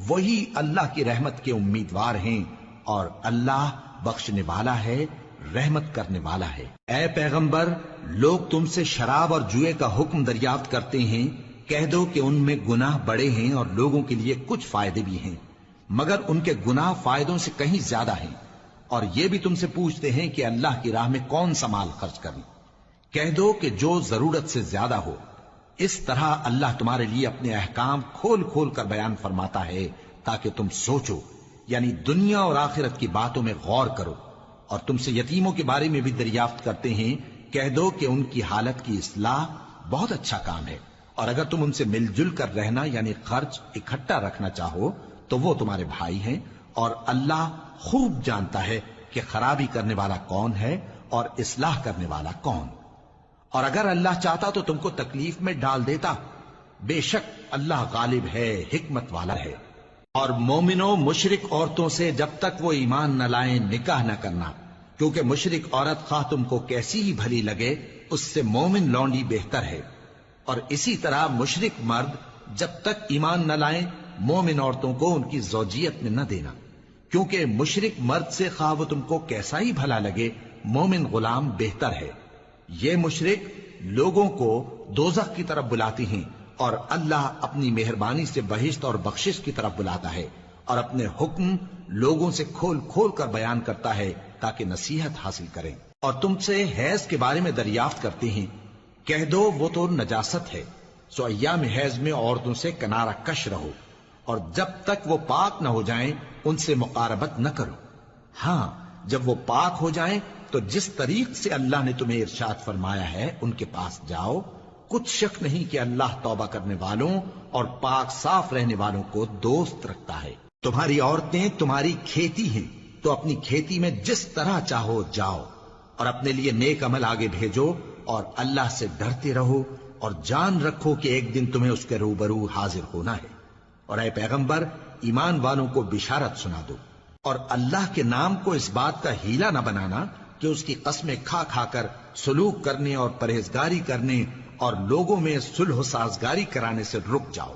[SPEAKER 1] وہی اللہ کی رحمت کے امیدوار ہیں، اور اللہ بخشنے والا ہے، رحمت کرنے والا ہے۔ اے پیغمبر، لوگ تم سے شراب اور جوئے کا حکم دریافت کرتے ہیں، کہہ دو کہ ان میں گناہ بڑے ہیں اور لوگوں کے لیے کچھ فائدے بھی ہیں، مگر ان کے گناہ فائدوں سے کہیں زیادہ ہیں۔ اور یہ بھی تم سے پوچھتے ہیں کہ اللہ کی راہ میں کون سا مال خرچ کریں، کہہ دو کہ جو ضرورت سے زیادہ ہو۔ اس طرح اللہ تمہارے لیے اپنے احکام کھول کھول کر بیان فرماتا ہے تاکہ تم سوچو، یعنی دنیا اور آخرت کی باتوں میں غور کرو۔ اور تم سے یتیموں کے بارے میں بھی دریافت کرتے ہیں، کہہ دو کہ ان کی حالت کی اصلاح بہت اچھا کام ہے، اور اگر تم ان سے مل جل کر رہنا یعنی خرچ اکٹھا رکھنا چاہو تو وہ تمہارے بھائی ہیں، اور اللہ خوب جانتا ہے کہ خرابی کرنے والا کون ہے اور اصلاح کرنے والا کون۔ اور اگر اللہ چاہتا تو تم کو تکلیف میں ڈال دیتا، بے شک اللہ غالب ہے، حکمت والا ہے۔ اور مومنوں مشرک عورتوں سے جب تک وہ ایمان نہ لائیں نکاح نہ کرنا، کیونکہ مشرک عورت خواہ تم کو کیسی ہی بھلی لگے اس سے مومن لونڈی بہتر ہے، اور اسی طرح مشرک مرد جب تک ایمان نہ لائیں مومن عورتوں کو ان کی زوجیت میں نہ دینا، کیونکہ مشرک مرد سے خواہ وہ تم کو کیسا ہی بھلا لگے مومن غلام بہتر ہے۔ یہ مشرک لوگوں کو دوزخ کی طرف بلاتی ہیں، اور اللہ اپنی مہربانی سے بہشت اور بخشش کی طرف بلاتا ہے، اور اپنے حکم لوگوں سے کھول کھول کر بیان کرتا ہے تاکہ نصیحت حاصل کریں۔ اور تم سے حیض کے بارے میں دریافت کرتے ہیں، کہہ دو وہ تو نجاست ہے، سو ایام حیض میں عورتوں سے کنارہ کش رہو، اور جب تک وہ پاک نہ ہو جائیں ان سے مقاربت نہ کرو۔ ہاں جب وہ پاک ہو جائیں تو جس طریق سے اللہ نے تمہیں ارشاد فرمایا ہے ان کے پاس جاؤ، کچھ شک نہیں کہ اللہ توبہ کرنے والوں اور پاک صاف رہنے والوں کو دوست رکھتا ہے۔ تمہاری عورتیں تمہاری کھیتی ہیں، تو اپنی کھیتی میں جس طرح چاہو جاؤ، اور اپنے لیے نیک عمل آگے بھیجو، اور اللہ سے ڈرتے رہو، اور جان رکھو کہ ایک دن تمہیں اس کے روبرو حاضر ہونا ہے۔ اور اے پیغمبر ایمان والوں کو بشارت سنا دو، اور اللہ کے نام کو اس بات کا ہیلا نہ بنانا کہ اس کی قسمیں کھا کھا کر سلوک کرنے اور پرہیزگاری کرنے اور لوگوں میں صلح و سازگاری کرانے سے رک جاؤ،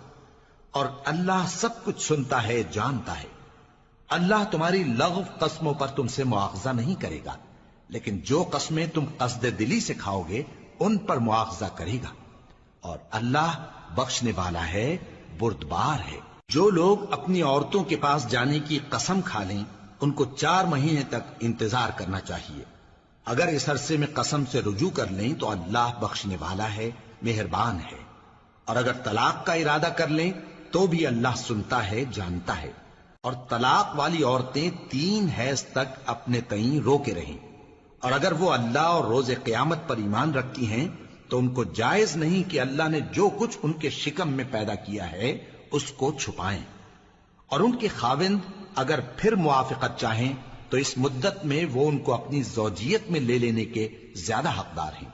[SPEAKER 1] اور اللہ سب کچھ سنتا ہے جانتا ہے۔ اللہ تمہاری لغو قسموں پر تم سے مواخذہ نہیں کرے گا، لیکن جو قسمیں تم قصد دلی سے کھاؤ گے ان پر مواخذہ کرے گا، اور اللہ بخشنے والا ہے بردبار ہے۔ جو لوگ اپنی عورتوں کے پاس جانے کی قسم کھا لیں ان کو 4 مہینے تک انتظار کرنا چاہیے۔ اگر اس عرصے میں قسم سے رجوع کر لیں تو اللہ بخشنے والا ہے، مہربان ہے، اور اگر طلاق کا ارادہ کر لیں تو بھی اللہ سنتا ہے جانتا ہے۔ اور طلاق والی عورتیں 3 حیض تک اپنے تئیں روکے رہیں، اور اگر وہ اللہ اور روز قیامت پر ایمان رکھتی ہیں تو ان کو جائز نہیں کہ اللہ نے جو کچھ ان کے شکم میں پیدا کیا ہے اس کو چھپائیں، اور ان کے خاوند اگر پھر موافقت چاہیں تو اس مدت میں وہ ان کو اپنی زوجیت میں لے لینے کے زیادہ حقدار ہیں۔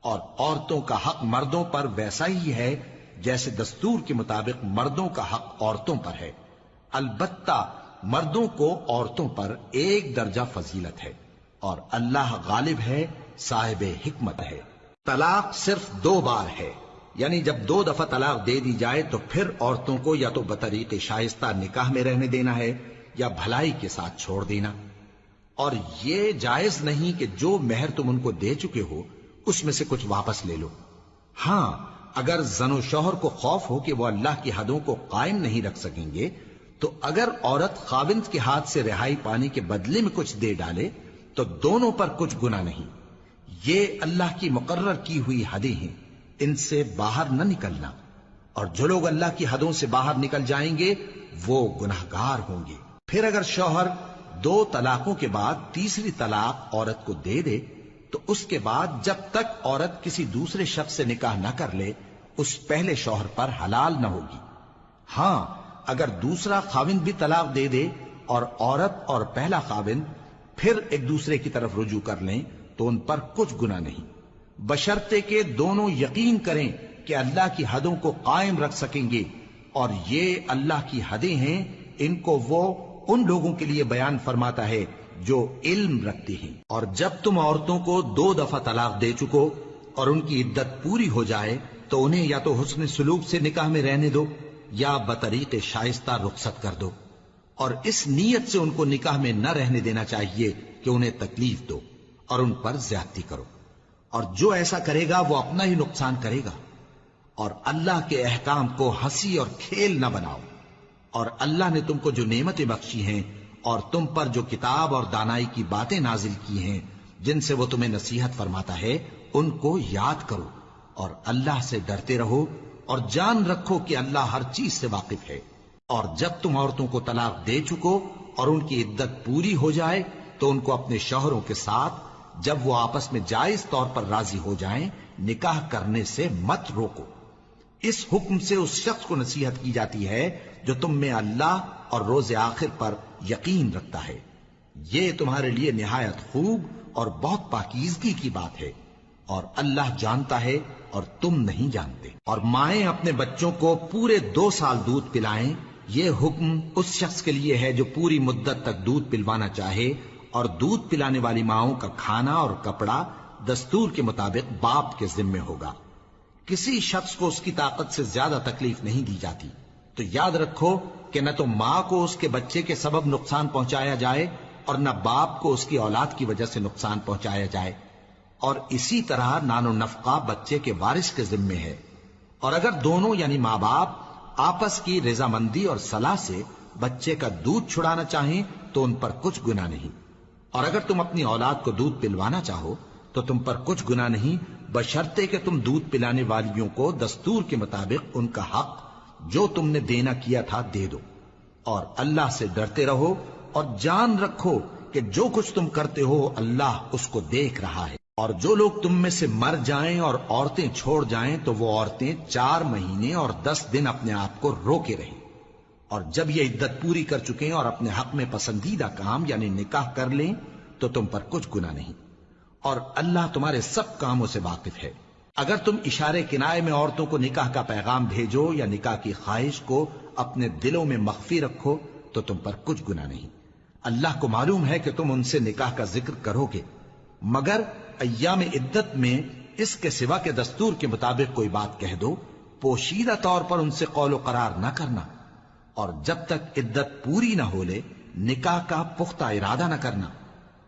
[SPEAKER 1] اور عورتوں کا حق مردوں پر ویسا ہی ہے جیسے دستور کے مطابق مردوں کا حق عورتوں پر ہے، البتہ مردوں کو عورتوں پر 1 درجہ فضیلت ہے، اور اللہ غالب ہے، صاحب حکمت ہے۔ طلاق صرف 2 بار ہے، یعنی جب 2 دفعہ طلاق دے دی جائے تو پھر عورتوں کو یا تو بطریق شائستہ نکاح میں رہنے دینا ہے یا بھلائی کے ساتھ چھوڑ دینا، اور یہ جائز نہیں کہ جو مہر تم ان کو دے چکے ہو اس میں سے کچھ واپس لے لو۔ ہاں اگر زن و شوہر کو خوف ہو کہ وہ اللہ کی حدوں کو قائم نہیں رکھ سکیں گے تو اگر عورت خاوند کے ہاتھ سے رہائی پانے کے بدلے میں کچھ دے ڈالے تو دونوں پر کچھ گناہ نہیں۔ یہ اللہ کی مقرر کی ہوئی حدیں ہیں، ان سے باہر نہ نکلنا، اور جو لوگ اللہ کی حدوں سے باہر نکل جائیں گے وہ گناہگار ہوں گے۔ پھر اگر شوہر 2 طلاقوں کے بعد تیسری طلاق عورت کو دے دے تو اس کے بعد جب تک عورت کسی دوسرے شخص سے نکاح نہ کر لے اس پہلے شوہر پر حلال نہ ہوگی۔ ہاں اگر دوسرا خاوند بھی طلاق دے دے اور عورت اور پہلا خاوند پھر ایک دوسرے کی طرف رجوع کر لیں تو ان پر کچھ گناہ نہیں، بشرطے کہ دونوں یقین کریں کہ اللہ کی حدوں کو قائم رکھ سکیں گے، اور یہ اللہ کی حدیں ہیں، ان کو وہ ان لوگوں کے لیے بیان فرماتا ہے جو علم رکھتے ہیں۔ اور جب تم عورتوں کو 2 دفعہ طلاق دے چکو اور ان کی عدت پوری ہو جائے تو انہیں یا تو حسن سلوک سے نکاح میں رہنے دو یا بطریق شائستہ رخصت کر دو، اور اس نیت سے ان کو نکاح میں نہ رہنے دینا چاہیے کہ انہیں تکلیف دو اور ان پر زیادتی کرو، اور جو ایسا کرے گا وہ اپنا ہی نقصان کرے گا۔ اور اللہ کے احکام کو ہنسی اور کھیل نہ بناؤ، اور اللہ نے تم کو جو نعمتیں بخشی ہیں اور تم پر جو کتاب اور دانائی کی باتیں نازل کی ہیں جن سے وہ تمہیں نصیحت فرماتا ہے ان کو یاد کرو، اور اللہ سے ڈرتے رہو، اور جان رکھو کہ اللہ ہر چیز سے واقف ہے۔ اور جب تم عورتوں کو طلاق دے چکو اور ان کی عدت پوری ہو جائے تو ان کو اپنے شوہروں کے ساتھ جب وہ آپس میں جائز طور پر راضی ہو جائیں نکاح کرنے سے مت روکو۔ اس حکم سے اس شخص کو نصیحت کی جاتی ہے جو تم میں اللہ اور روز آخر پر یقین رکھتا ہے، یہ تمہارے لیے نہایت خوب اور بہت پاکیزگی کی بات ہے، اور اللہ جانتا ہے اور تم نہیں جانتے۔ اور مائیں اپنے بچوں کو پورے 2 سال دودھ پلائیں یہ حکم اس شخص کے لیے ہے جو پوری مدت تک دودھ پلوانا چاہے، اور دودھ پلانے والی ماؤں کا کھانا اور کپڑا دستور کے مطابق باپ کے ذمے ہوگا۔ کسی شخص کو اس کی طاقت سے زیادہ تکلیف نہیں دی جاتی، تو یاد رکھو کہ نہ تو ماں کو اس کے بچے کے سبب نقصان پہنچایا جائے اور نہ باپ کو اس کی اولاد کی وجہ سے نقصان پہنچایا جائے، اور اسی طرح نان و نفقہ بچے کے وارث کے ذمے ہے۔ اور اگر دونوں یعنی ماں باپ آپس کی رضامندی اور صلاح سے بچے کا دودھ چھڑانا چاہیں تو ان پر کچھ گناہ نہیں، اور اگر تم اپنی اولاد کو دودھ پلوانا چاہو تو تم پر کچھ گناہ نہیں، بشرطے کہ تم دودھ پلانے والیوں کو دستور کے مطابق ان کا حق جو تم نے دینا کیا تھا دے دو، اور اللہ سے ڈرتے رہو اور جان رکھو کہ جو کچھ تم کرتے ہو اللہ اس کو دیکھ رہا ہے۔ اور جو لوگ تم میں سے مر جائیں اور عورتیں چھوڑ جائیں تو وہ عورتیں 4 مہینے اور 10 دن اپنے آپ کو روکے رہیں، اور جب یہ عدت پوری کر چکیں اور اپنے حق میں پسندیدہ کام یعنی نکاح کر لیں تو تم پر کچھ گناہ نہیں، اور اللہ تمہارے سب کاموں سے واقف ہے۔ اگر تم اشارے کنائے میں عورتوں کو نکاح کا پیغام بھیجو یا نکاح کی خواہش کو اپنے دلوں میں مخفی رکھو تو تم پر کچھ گناہ نہیں۔ اللہ کو معلوم ہے کہ تم ان سے نکاح کا ذکر کرو گے، مگر ایام عدت میں اس کے سوا کے دستور کے مطابق کوئی بات کہہ دو، پوشیدہ طور پر ان سے قول و قرار نہ کرنا، اور جب تک عدت پوری نہ ہو لے نکاح کا پختہ ارادہ نہ کرنا،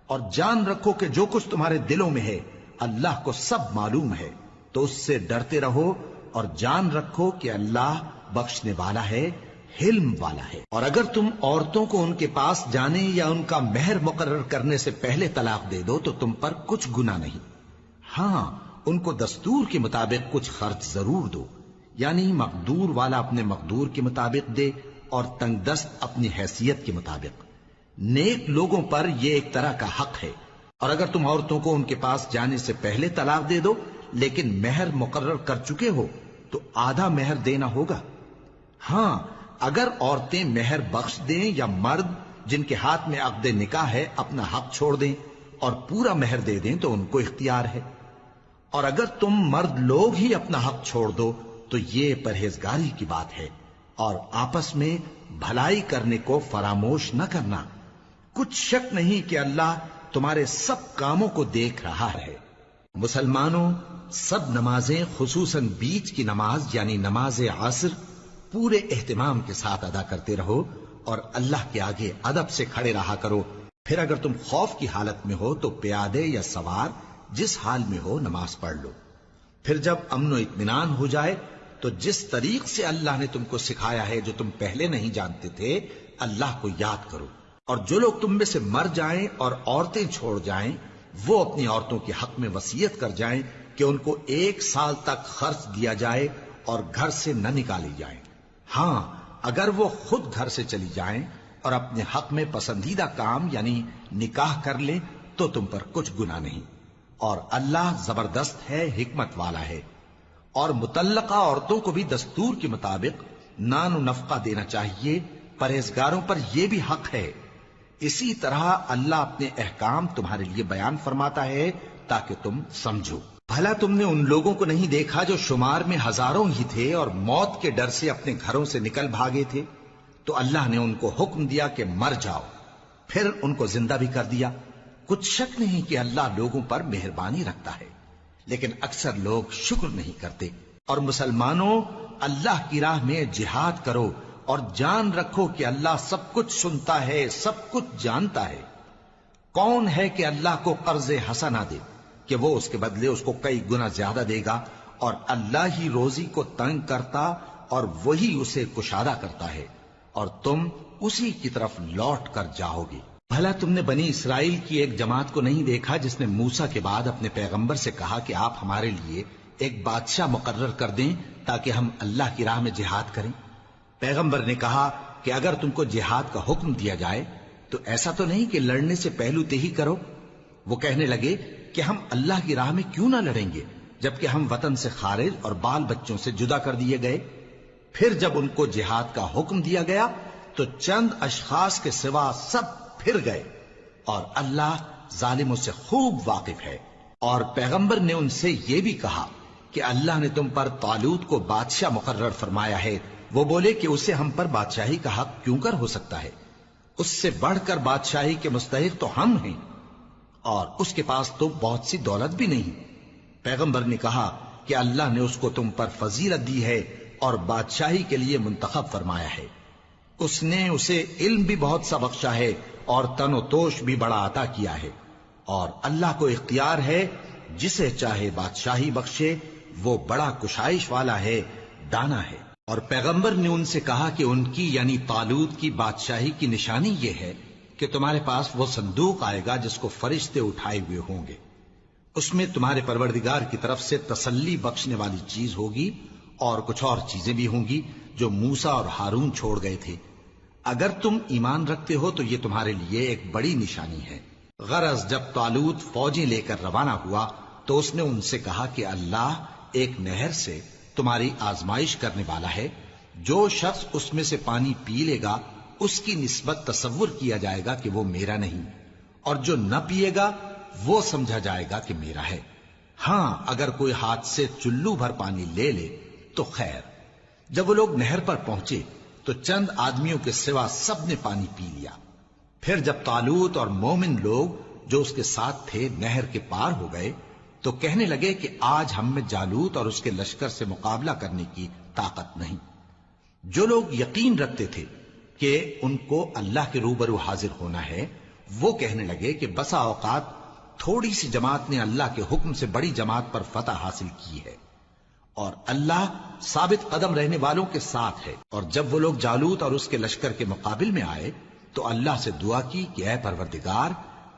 [SPEAKER 1] اور جان رکھو کہ جو کچھ تمہارے دلوں میں ہے اللہ کو سب معلوم ہے، تو اس سے ڈرتے رہو اور جان رکھو کہ اللہ بخشنے والا ہے، حلم والا ہے۔ اور اگر تم عورتوں کو ان کے پاس جانے یا ان کا مہر مقرر کرنے سے پہلے طلاق دے دو تو تم پر کچھ گناہ نہیں، ہاں ان کو دستور کے مطابق کچھ خرچ ضرور دو، یعنی مقدور والا اپنے مقدور کے مطابق دے اور تنگ دست اپنی حیثیت کے مطابق۔ نیک لوگوں پر یہ ایک طرح کا حق ہے۔ اور اگر تم عورتوں کو ان کے پاس جانے سے پہلے طلاق دے دو لیکن مہر مقرر کر چکے ہو تو آدھا مہر دینا ہوگا۔ ہاں اگر عورتیں مہر بخش دیں یا مرد جن کے ہاتھ میں عقد نکاح ہے اپنا حق چھوڑ دیں اور پورا مہر دے دیں تو ان کو اختیار ہے۔ اور اگر تم مرد لوگ ہی اپنا حق چھوڑ دو تو یہ پرہیزگاری کی بات ہے، اور آپس میں بھلائی کرنے کو فراموش نہ کرنا۔ کچھ شک نہیں کہ اللہ تمہارے سب کاموں کو دیکھ رہا ہے۔ مسلمانوں، سب نمازیں خصوصاً بیچ کی نماز یعنی نماز عصر پورے اہتمام کے ساتھ ادا کرتے رہو اور اللہ کے آگے ادب سے کھڑے رہا کرو۔ پھر اگر تم خوف کی حالت میں ہو تو پیادے یا سوار جس حال میں ہو نماز پڑھ لو۔ پھر جب امن و اطمینان ہو جائے تو جس طریق سے اللہ نے تم کو سکھایا ہے جو تم پہلے نہیں جانتے تھے اللہ کو یاد کرو۔ اور جو لوگ تم میں سے مر جائیں اور عورتیں چھوڑ جائیں وہ اپنی عورتوں کے حق میں وصیت کر جائیں کہ ان کو 1 سال تک خرچ دیا جائے اور گھر سے نہ نکالی جائیں۔ ہاں اگر وہ خود گھر سے چلی جائیں اور اپنے حق میں پسندیدہ کام یعنی نکاح کر لیں تو تم پر کچھ گناہ نہیں، اور اللہ زبردست ہے، حکمت والا ہے۔ اور مطلقہ عورتوں کو بھی دستور کے مطابق نان و نفقہ دینا چاہیے، پرہیزگاروں پر یہ بھی حق ہے۔ اسی طرح اللہ اپنے احکام تمہارے لیے بیان فرماتا ہے تاکہ تم سمجھو۔ بھلا تم نے ان لوگوں کو نہیں دیکھا جو شمار میں ہزاروں ہی تھے اور موت کے ڈر سے اپنے گھروں سے نکل بھاگے تھے، تو اللہ نے ان کو حکم دیا کہ مر جاؤ، پھر ان کو زندہ بھی کر دیا۔ کچھ شک نہیں کہ اللہ لوگوں پر مہربانی رکھتا ہے، لیکن اکثر لوگ شکر نہیں کرتے۔ اور مسلمانوں، اللہ کی راہ میں جہاد کرو اور جان رکھو کہ اللہ سب کچھ سنتا ہے، سب کچھ جانتا ہے۔ کون ہے کہ اللہ کو قرض حسنہ دے کہ وہ اس کے بدلے اس کو کئی گنا زیادہ دے گا، اور اللہ ہی روزی کو تنگ کرتا اور وہی اسے کشادہ کرتا ہے، اور تم اسی کی طرف لوٹ کر جاؤ گے۔ بھلا تم نے بنی اسرائیل کی ایک جماعت کو نہیں دیکھا جس نے موسیٰ کے بعد اپنے پیغمبر سے کہا کہ آپ ہمارے لیے ایک بادشاہ مقرر کر دیں تاکہ ہم اللہ کی راہ میں جہاد کریں؟ پیغمبر نے کہا کہ اگر تم کو جہاد کا حکم دیا جائے تو ایسا تو نہیں کہ لڑنے سے پہلو تہی کرو۔ وہ کہنے لگے کہ ہم اللہ کی راہ میں کیوں نہ لڑیں گے جبکہ ہم وطن سے خارج اور بال بچوں سے جدا کر دیے گئے۔ پھر جب ان کو جہاد کا حکم دیا گیا تو چند اشخاص کے سوا سب پھر گئے، اور اللہ ظالموں سے خوب واقف ہے۔ اور پیغمبر نے ان سے یہ بھی کہا کہ اللہ نے تم پر طالوت کو بادشاہ مقرر فرمایا ہے وہ بولے کہ اسے ہم پر بادشاہی کا حق کیوں کر ہو سکتا ہے؟ اس سے بڑھ کر بادشاہی کے مستحق تو ہم ہیں، اور اس کے پاس تو بہت سی دولت بھی نہیں۔ پیغمبر نے کہا کہ اللہ نے اس کو تم پر فضیلت دی ہے اور بادشاہی کے لیے منتخب فرمایا ہے۔ اس نے اسے علم بھی بہت سا بخشا ہے اور تن و توش بھی بڑا عطا کیا ہے، اور اللہ کو اختیار ہے جسے چاہے بادشاہی بخشے، وہ بڑا کشائش والا ہے، دانا ہے۔ اور پیغمبر نے ان سے کہا کہ ان کی یعنی طالوت کی بادشاہی کی نشانی یہ ہے کہ تمہارے پاس وہ صندوق آئے گا جس کو فرشتے اٹھائے ہوئے ہوں گے، اس میں تمہارے پروردگار کی طرف سے تسلی بخشنے والی چیز ہوگی اور کچھ اور چیزیں بھی ہوں گی جو موسیٰ اور ہارون چھوڑ گئے تھے۔ اگر تم ایمان رکھتے ہو تو یہ تمہارے لیے ایک بڑی نشانی ہے۔ غرض جب طالوت فوجیں لے کر روانہ ہوا تو اس نے ان سے کہا کہ اللہ ایک نہر سے تمہاری آزمائش کرنے والا ہے، جو شخص اس میں سے پانی پی لے گا اس کی نسبت تصور کیا جائے گا کہ وہ میرا نہیں، اور جو نہ پیے گا وہ سمجھا جائے گا کہ میرا ہے۔ ہاں اگر کوئی ہاتھ سے چلو بھر پانی لے لے تو خیر۔ جب وہ لوگ نہر پر پہنچے تو چند آدمیوں کے سوا سب نے پانی پی لیا۔ پھر جب طالوت اور مومن لوگ جو اس کے ساتھ تھے نہر کے پار ہو گئے تو کہنے لگے کہ آج ہم میں جالوت اور اس کے لشکر سے مقابلہ کرنے کی طاقت نہیں۔ جو لوگ یقین رکھتے تھے کہ ان کو اللہ کے روبرو حاضر ہونا ہے، وہ کہنے لگے کہ بسا اوقات تھوڑی سی جماعت نے اللہ کے حکم سے بڑی جماعت پر فتح حاصل کی ہے، اور اللہ ثابت قدم رہنے والوں کے ساتھ ہے۔ اور جب وہ لوگ جالوت اور اس کے لشکر کے مقابل میں آئے تو اللہ سے دعا کی کہ اے پروردگار،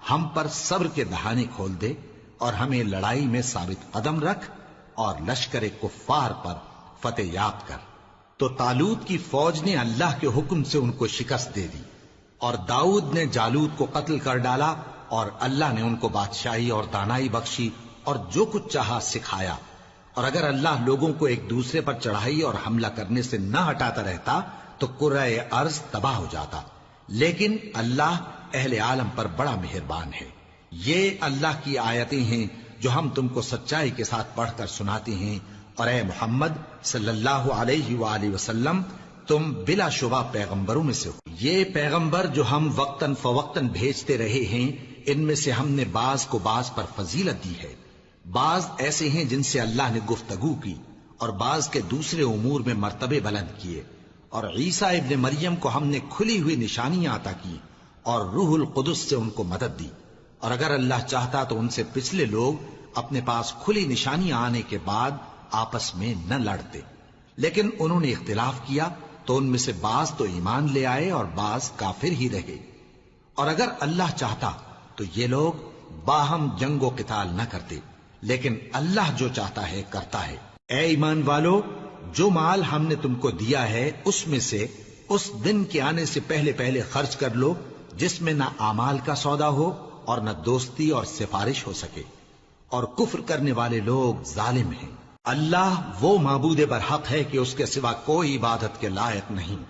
[SPEAKER 1] ہم پر صبر کے دہانے کھول دے اور ہمیں لڑائی میں ثابت قدم رکھ اور لشکر کفار پر فتح یاب کر۔ تو طالوت کی فوج نے اللہ کے حکم سے ان کو شکست دے دی، اور داؤد نے جالوت کو قتل کر ڈالا، اور اللہ نے ان کو بادشاہی اور دانائی بخشی اور جو کچھ چاہا سکھایا۔ اور اگر اللہ لوگوں کو ایک دوسرے پر چڑھائی اور حملہ کرنے سے نہ ہٹاتا رہتا تو کرۂ ارض تباہ ہو جاتا، لیکن اللہ اہل عالم پر بڑا مہربان ہے۔ یہ اللہ کی آیتیں ہیں جو ہم تم کو سچائی کے ساتھ پڑھ کر سناتے ہیں، اور اے محمد صلی اللہ علیہ وآلہ وسلم تم بلا شبہ پیغمبروں میں سے ہو۔ یہ پیغمبر جو ہم وقتاً فوقتاً بھیجتے رہے ہیں، ان میں سے ہم نے بعض کو بعض پر فضیلت دی ہے۔ بعض ایسے ہیں جن سے اللہ نے گفتگو کی، اور بعض کے دوسرے امور میں مرتبے بلند کیے، اور عیسیٰ ابن مریم کو ہم نے کھلی ہوئی نشانیاں عطا کی اور روح القدس سے ان کو مدد دی۔ اور اگر اللہ چاہتا تو ان سے پچھلے لوگ اپنے پاس کھلی نشانیاں آنے کے بعد آپس میں نہ لڑتے، لیکن انہوں نے اختلاف کیا تو ان میں سے بعض تو ایمان لے آئے اور بعض کافر ہی رہے۔ اور اگر اللہ چاہتا تو یہ لوگ باہم جنگ و قتال نہ کرتے، لیکن اللہ جو چاہتا ہے کرتا ہے۔ اے ایمان والو، جو مال ہم نے تم کو دیا ہے اس میں سے اس دن کے آنے سے پہلے پہلے خرچ کر لو جس میں نہ اعمال کا سودا ہو اور نہ دوستی اور سفارش ہو سکے، اور کفر کرنے والے لوگ ظالم ہیں۔ اللہ وہ معبود برحق ہے کہ اس کے سوا کوئی عبادت کے لائق نہیں،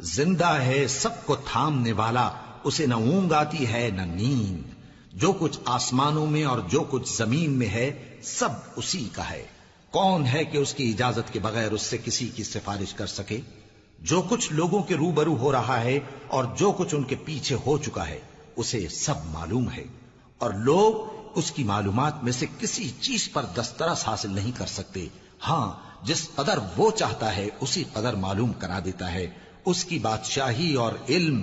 [SPEAKER 1] زندہ ہے، سب کو تھامنے والا، اسے نہ اونگ آتی ہے نہ نیند۔ جو کچھ آسمانوں میں اور جو کچھ زمین میں ہے سب اسی کا ہے۔ کون ہے کہ اس کی اجازت کے بغیر اس سے کسی کی سفارش کر سکے؟ جو کچھ لوگوں کے روبرو ہو رہا ہے اور جو کچھ ان کے پیچھے ہو چکا ہے اسے سب معلوم ہے، اور لوگ اس کی معلومات میں سے کسی چیز پر دسترس حاصل نہیں کر سکتے۔ ہاں جس قدر وہ چاہتا ہے اسی قدر معلوم کرا دیتا ہے۔ اس کی بادشاہی اور علم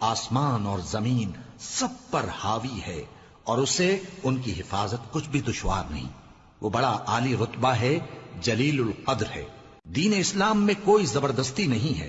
[SPEAKER 1] آسمان اور زمین سب پر حاوی ہے، اور اسے ان کی حفاظت کچھ بھی دشوار نہیں۔ وہ بڑا عالی رتبہ ہے، جلیل القدر ہے۔ دین اسلام میں کوئی زبردستی نہیں ہے،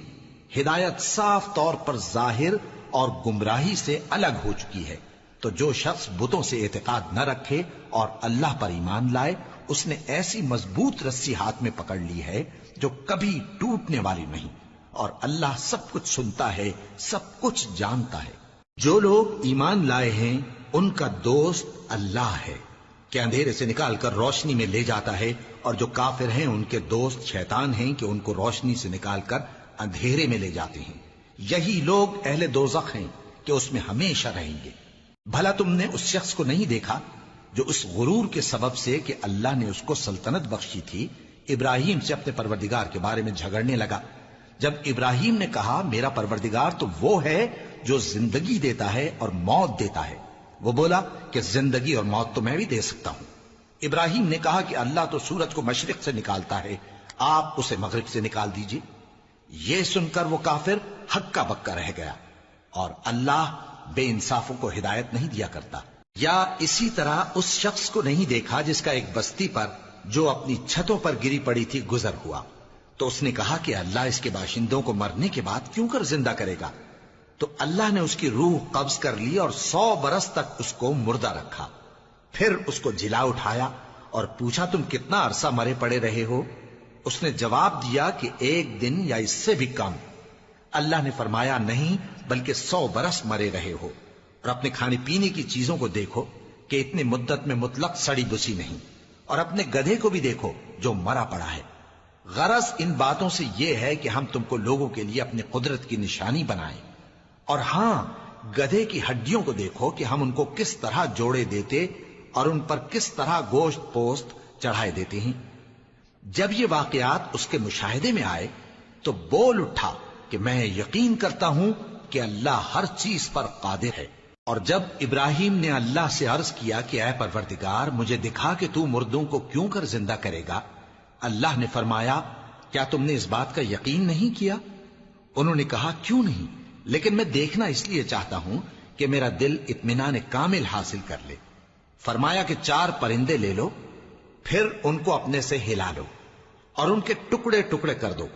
[SPEAKER 1] ہدایت صاف طور پر ظاہر اور گمراہی سے الگ ہو چکی ہے۔ تو جو شخص بتوں سے اعتقاد نہ رکھے اور اللہ پر ایمان لائے، اس نے ایسی مضبوط رسی ہاتھ میں پکڑ لی ہے جو کبھی ٹوٹنے والی نہیں، اور اللہ سب کچھ سنتا ہے، سب کچھ جانتا ہے۔ جو لوگ ایمان لائے ہیں ان کا دوست اللہ ہے کہ اندھیرے سے نکال کر روشنی میں لے جاتا ہے، اور جو کافر ہیں ان کے دوست شیطان ہیں کہ ان کو روشنی سے نکال کر اندھیرے میں لے جاتے ہیں۔ یہی لوگ اہل دوزخ ہیں کہ اس میں ہمیشہ رہیں گے۔ بھلا تم نے اس شخص کو نہیں دیکھا جو اس غرور کے سبب سے کہ اللہ نے اس کو سلطنت بخشی تھی ابراہیم سے اپنے پروردگار کے بارے میں جھگڑنے لگا؟ جب ابراہیم نے کہا میرا پروردگار تو وہ ہے جو زندگی دیتا ہے اور موت دیتا ہے، وہ بولا کہ زندگی اور موت تو میں بھی دے سکتا ہوں۔ ابراہیم نے کہا کہ اللہ تو سورج کو مشرق سے نکالتا ہے، آپ اسے مغرب سے نکال دیجئے۔ یہ سن کر وہ کافر ہکا بکا رہ گیا، اور اللہ بے انصافوں کو ہدایت نہیں دیا کرتا۔ یا اسی طرح اس شخص کو نہیں دیکھا جس کا ایک بستی پر جو اپنی چھتوں پر گری پڑی تھی گزر ہوا، تو اس نے کہا کہ اللہ اس کے باشندوں کو مرنے کے بعد کیوں کر زندہ کرے گا؟ تو اللہ نے اس کی روح قبض کر لی اور 100 برس تک اس کو مردہ رکھا۔ پھر اس کو جلا اٹھایا اور پوچھا تم کتنا عرصہ مرے پڑے رہے ہو؟ اس نے جواب دیا کہ 1 دن یا اس سے بھی کم۔ اللہ نے فرمایا نہیں بلکہ 100 برس مرے رہے ہو، اور اپنے کھانے پینے کی چیزوں کو دیکھو کہ اتنی مدت میں مطلق سڑی بسی نہیں، اور اپنے گدھے کو بھی دیکھو جو مرا پڑا ہے۔ غرض ان باتوں سے یہ ہے کہ ہم تم کو لوگوں کے لیے اپنی قدرت کی نشانی بنائیں، اور ہاں گدھے کی ہڈیوں کو دیکھو کہ ہم ان کو کس طرح جوڑے دیتے اور ان پر کس طرح گوشت پوست چڑھائے دیتے ہیں۔ جب یہ واقعات اس کے مشاہدے میں آئے تو بول اٹھا کہ میں یقین کرتا ہوں کہ اللہ ہر چیز پر قادر ہے۔ اور جب ابراہیم نے اللہ سے عرض کیا کہ اے پروردگار مجھے دکھا کہ تو مردوں کو کیوں کر زندہ کرے گا، اللہ نے فرمایا کیا تم نے اس بات کا یقین نہیں کیا؟ انہوں نے کہا کیوں نہیں، لیکن میں دیکھنا اس لیے چاہتا ہوں کہ میرا دل اطمینان کامل حاصل کر لے۔ فرمایا کہ 4 پرندے لے لو، پھر ان کو اپنے سے ہلا لو اور ان کے ٹکڑے ٹکڑے کر دو،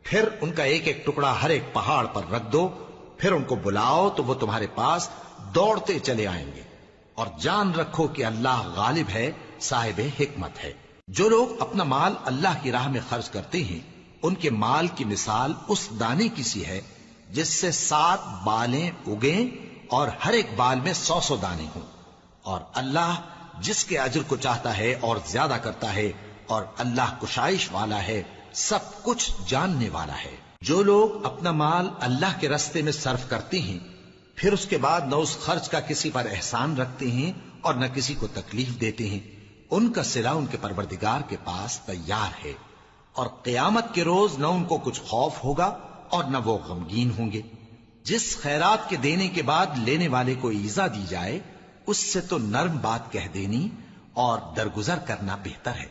[SPEAKER 1] پھر ان کا ایک ایک ٹکڑا ہر ایک پہاڑ پر رکھ دو، پھر ان کو بلاؤ تو وہ تمہارے پاس دوڑتے چلے آئیں گے، اور جان رکھو کہ اللہ غالب ہے، صاحب حکمت ہے۔ جو لوگ اپنا مال اللہ کی راہ میں خرچ کرتے ہیں ان کے مال کی مثال اس دانے کی سی ہے جس سے 7 بالیں اگیں اور ہر ایک بال میں 100 دانے ہوں، اور اللہ جس کے اجر کو چاہتا ہے اور زیادہ کرتا ہے، اور اللہ کشائش والا ہے، سب کچھ جاننے والا ہے۔ جو لوگ اپنا مال اللہ کے راستے میں صرف کرتے ہیں پھر اس کے بعد نہ اس خرچ کا کسی پر احسان رکھتے ہیں اور نہ کسی کو تکلیف دیتے ہیں، ان کا صلہ ان کے پروردگار کے پاس تیار ہے، اور قیامت کے روز نہ ان کو کچھ خوف ہوگا اور نہ وہ غمگین ہوں گے۔ جس خیرات کے دینے کے بعد لینے والے کو ایذا دی جائے اس سے تو نرم بات کہہ دینی اور درگزر کرنا بہتر ہے،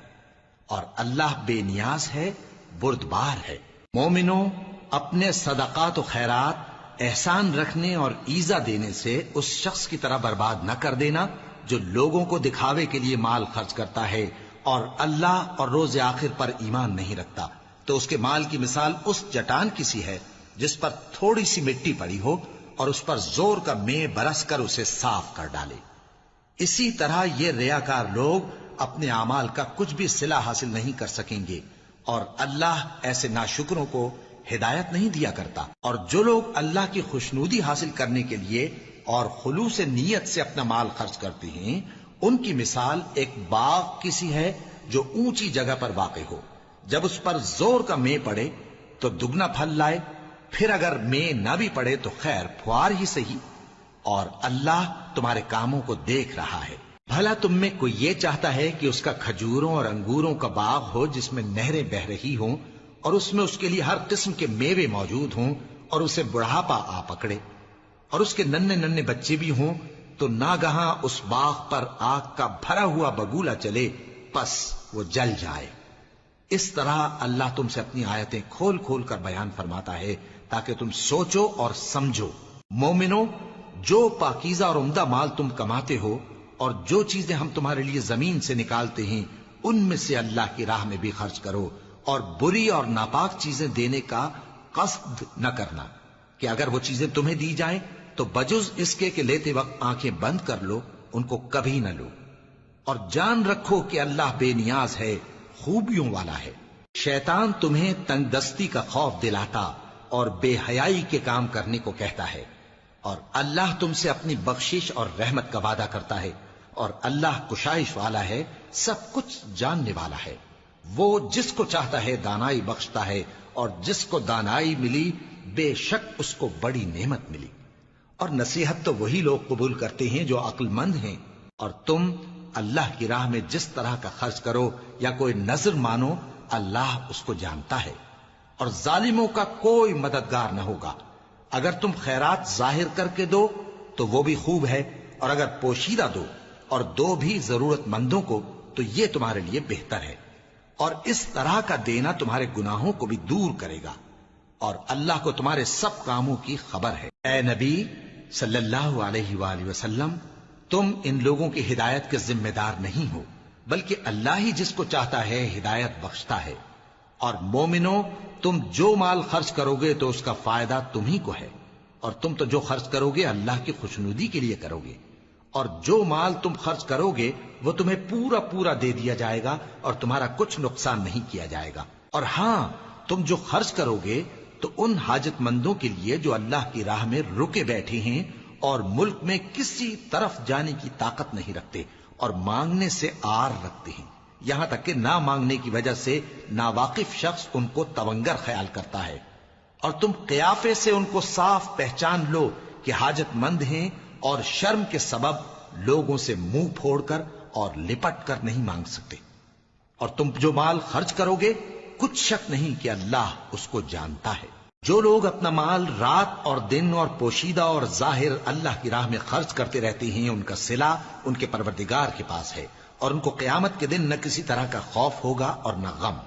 [SPEAKER 1] اور اللہ بے نیاز ہے، بردبار ہے۔ مومنوں، اپنے صدقات و خیرات احسان رکھنے اور ایذا دینے سے اس شخص کی طرح برباد نہ کر دینا جو لوگوں کو دکھاوے کے لیے مال خرچ کرتا ہے اور اللہ اور روز آخر پر ایمان نہیں رکھتا، تو اس کے مال کی مثال اس چٹان کی سی ہے جس پر تھوڑی سی مٹی پڑی ہو اور اس پر زور کا مے برس کر اسے صاف کر ڈالے۔ اسی طرح یہ ریاکار لوگ اپنے اعمال کا کچھ بھی صلہ حاصل نہیں کر سکیں گے، اور اللہ ایسے ناشکروں کو ہدایت نہیں دیا کرتا۔ اور جو لوگ اللہ کی خوشنودی حاصل کرنے کے لیے اور خلوص نیت سے اپنا مال خرچ کرتے ہیں ان کی مثال ایک باغ کی سی ہے جو اونچی جگہ پر واقع ہو، جب اس پر زور کا مے پڑے تو دگنا پھل لائے، پھر اگر مے نہ بھی پڑے تو خیر پھوار ہی صحیح، اور اللہ تمہارے کاموں کو دیکھ رہا ہے۔ بھلا تم میں کوئی یہ چاہتا ہے کہ اس کا کھجوروں اور انگوروں کا باغ ہو جس میں نہریں بہ رہی ہوں اور اس میں اس کے لیے ہر قسم کے میوے موجود ہوں، اور اسے بڑھاپا آ پکڑے اور اس کے ننھے ننھے بچے بھی ہوں، تو ناگہاں اس باغ پر آگ کا بھرا ہوا بگولا چلے، پس وہ جل جائے۔ اس طرح اللہ تم سے اپنی آیتیں کھول کھول کر بیان فرماتا ہے تاکہ تم سوچو اور سمجھو۔ مومنو، جو پاکیزہ اور عمدہ مال تم کماتے ہو اور جو چیزیں ہم تمہارے لیے زمین سے نکالتے ہیں ان میں سے اللہ کی راہ میں بھی خرچ کرو، اور بری اور ناپاک چیزیں دینے کا قصد نہ کرنا کہ اگر وہ چیزیں تمہیں دی جائیں تو بجز اس کے کہ لیتے وقت آنکھیں بند کر لو، ان کو کبھی نہ لو، اور جان رکھو کہ اللہ بے نیاز ہے، خوبیوں والا ہے۔ شیطان تمہیں تنگ دستی کا خوف دلاتا اور بے حیائی کے کام کرنے کو کہتا ہے، اور اللہ تم سے اپنی بخشش اور رحمت کا وعدہ کرتا ہے، اور اللہ کشائش والا ہے، سب کچھ جاننے والا ہے۔ وہ جس کو چاہتا ہے دانائی بخشتا ہے، اور جس کو دانائی ملی بے شک اس کو بڑی نعمت ملی۔ اور نصیحت تو وہی لوگ قبول کرتے ہیں جو عقل مند ہیں، اور تم اللہ کی راہ میں جس طرح کا خرچ کرو یا کوئی نذر مانو اللہ اس کو جانتا ہے۔ اور ظالموں کا کوئی مددگار نہ ہوگا۔ اگر تم خیرات ظاہر کر کے دو تو وہ بھی خوب ہے، اور اگر پوشیدہ دو اور دو بھی ضرورت مندوں کو تو یہ تمہارے لیے بہتر ہے، اور اس طرح کا دینا تمہارے گناہوں کو بھی دور کرے گا، اور اللہ کو تمہارے سب کاموں کی خبر ہے۔ اے نبی صلی اللہ علیہ وآلہ وسلم، تم ان لوگوں کی ہدایت کے ذمہ دار نہیں ہو، بلکہ اللہ ہی جس کو چاہتا ہے ہدایت بخشتا ہے۔ اور مومنو، تم جو مال خرچ کرو گے تو اس کا فائدہ تمہیں کو ہے، اور تم تو جو خرچ کرو گے اللہ کی خوشنودی کے لیے کرو گے، اور جو مال تم خرچ کرو گے وہ تمہیں پورا پورا دے دیا جائے گا، اور تمہارا کچھ نقصان نہیں کیا جائے گا۔ اور ہاں، تم جو خرچ کرو گے تو ان حاجت مندوں کے لیے جو اللہ کی راہ میں رکے بیٹھے ہیں اور ملک میں کسی طرف جانے کی طاقت نہیں رکھتے اور مانگنے سے آر رکھتے ہیں، یہاں تک کہ نہ مانگنے کی وجہ سے ناواقف شخص ان کو تونگر خیال کرتا ہے، اور تم قیافے سے ان کو صاف پہچان لو کہ حاجت مند ہیں، اور شرم کے سبب لوگوں سے منہ پھوڑ کر اور لپٹ کر نہیں مانگ سکتے۔ اور تم جو مال خرچ کرو گے کچھ شک نہیں کہ اللہ اس کو جانتا ہے۔ جو لوگ اپنا مال رات اور دن اور پوشیدہ اور ظاہر اللہ کی راہ میں خرچ کرتے رہتے ہیں، ان کا صلہ ان کے پروردگار کے پاس ہے، اور ان کو قیامت کے دن نہ کسی طرح کا خوف ہوگا اور نہ غم۔